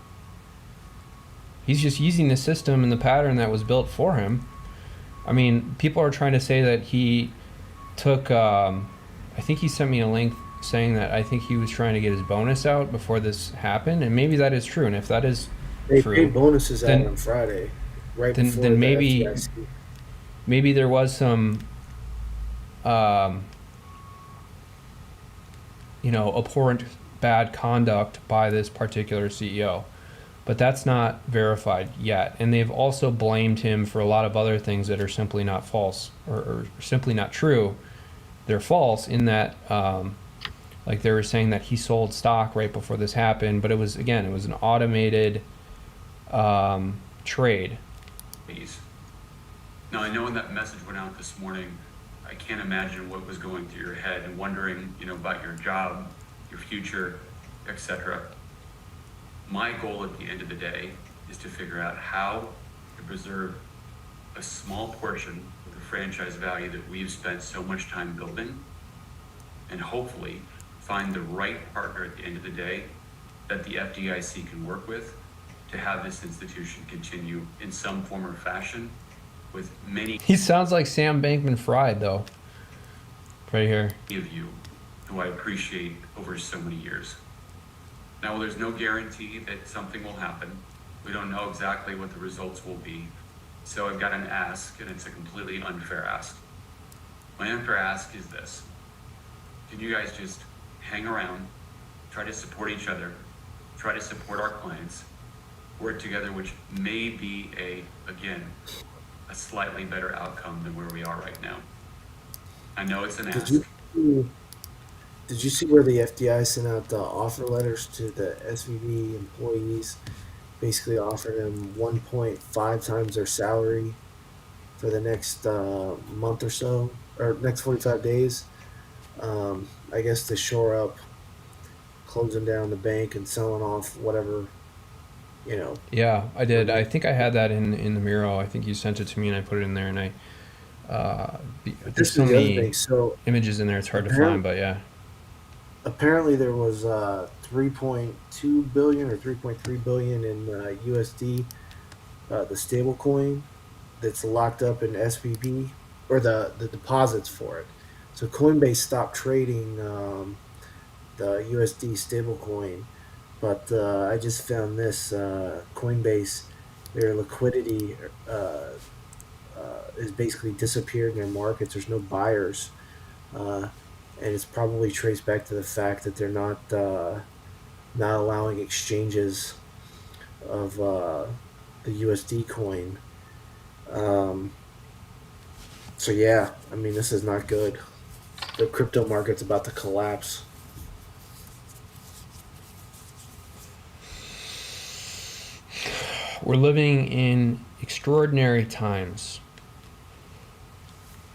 He's just using the system and the pattern that was built for him. I mean, people are trying to say that he took, I think he sent me a link saying that I think he was trying to get his bonus out before this happened, and maybe that is true. And if that is They true, paid bonuses then- out on Friday, right then- before then the maybe- FDIC. maybe there was some abhorrent bad conduct by this particular CEO. But that's not verified yet. And they've also blamed him for a lot of other things that are simply not false or simply not true. They're false in that, like they were saying that he sold stock right before this happened, but it was an automated trade. Please. Now, I know when that message went out this morning, I can't imagine what was going through your head and wondering, about your job, your future, etc. My goal at the end of the day is to figure out how to preserve a small portion of the franchise value that we've spent so much time building, and hopefully find the right partner at the end of the day that the FDIC can work with to have this institution continue in some form or fashion with many He sounds like Sam Bankman-Fried, though. Right here. of you who I appreciate over so many years. Now, there's no guarantee that something will happen. We don't know exactly what the results will be. So I've got an ask, and it's a completely unfair ask. My unfair ask is this. Can you guys just hang around, try to support each other, try to support our clients, work together, which may be a slightly better outcome than where we are right now. I know it's an ask. Did you see where the FDI sent out the offer letters to the SVB employees, basically offering them 1.5 times their salary for the next month or so, or next 45 days? I guess to shore up closing down the bank and selling off whatever, Yeah, I did. I think I had that in the Miro. I think you sent it to me and I put it in there, and there's so the other many thing. So images in there, it's hard to find, but yeah. apparently there was 3.2 billion or 3.3 billion in USD, the stable coin that's locked up in SVB, or the deposits for it. So Coinbase stopped trading the USD stablecoin, but I just found this Coinbase, their liquidity is basically disappeared in their markets. There's no buyers, and it's probably traced back to the fact that they're not allowing exchanges of the USD coin. So yeah, I mean, this is not good. The crypto market's about to collapse. We're living in extraordinary times.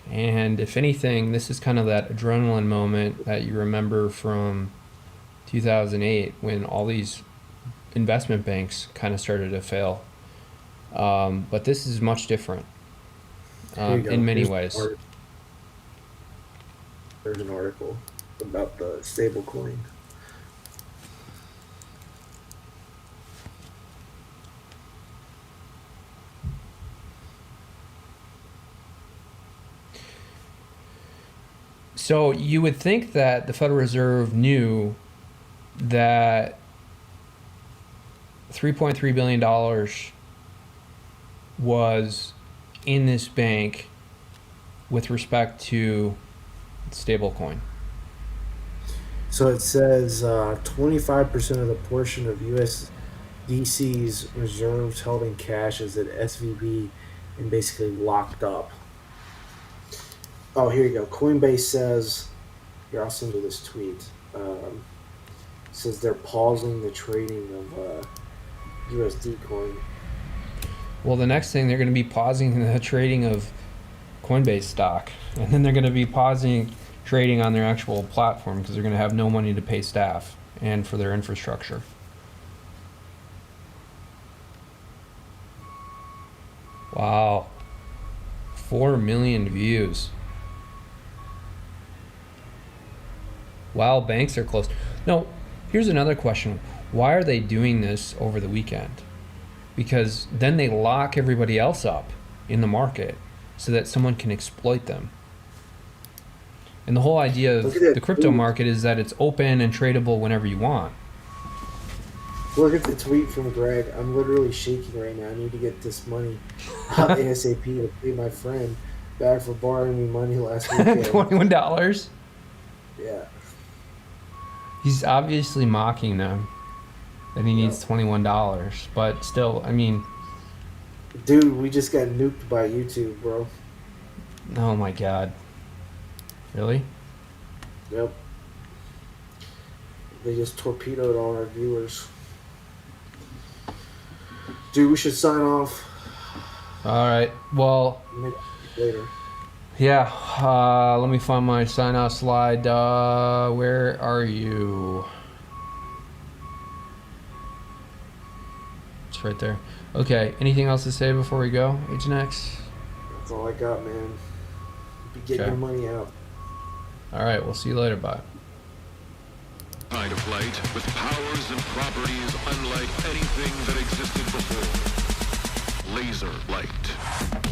And if anything, this is kind of that adrenaline moment that you remember from 2008 when all these investment banks kind of started to fail. But this is much different Here you go. in many Here's ways. There's an article about the stable coin. So you would think that the Federal Reserve knew that $3.3 billion was in this bank with respect to stablecoin. So it says 25% of the portion of USDC's reserves held in cash is at SVB and basically locked up. Oh, here you go. Coinbase says, here, I'll send you this tweet. Says they're pausing the trading of USD coin. Well, the next thing, they're going to be pausing the trading of Coinbase stock. And then they're going to be pausing trading on their actual platform because they're going to have no money to pay staff and for their infrastructure. Wow. 4 million views. While banks are closed. No, here's another question. Why are they doing this over the weekend? Because then they lock everybody else up in the market so that someone can exploit them. And the whole idea of the crypto market is that it's open and tradable whenever you want. Look at the tweet from Greg. I'm literally shaking right now. I need to get this money out ASAP to pay my friend back for borrowing me money last weekend. $21? Yeah. He's obviously mocking them that he needs $21, but still, I mean, Dude, we just got nuked by YouTube, bro. oh my god. Really? Yep. They just torpedoed all our viewers. Dude, we should sign off All right. Well, later. yeah. Let me find my sign out slide. Where are you? It's right there. Okay. Anything else to say before we go, Agent X? That's all I got, man. Be getting Okay. your money out. All right. We'll see you later. Bye. Kind of light with powers and properties unlike anything that existed before. Laser light.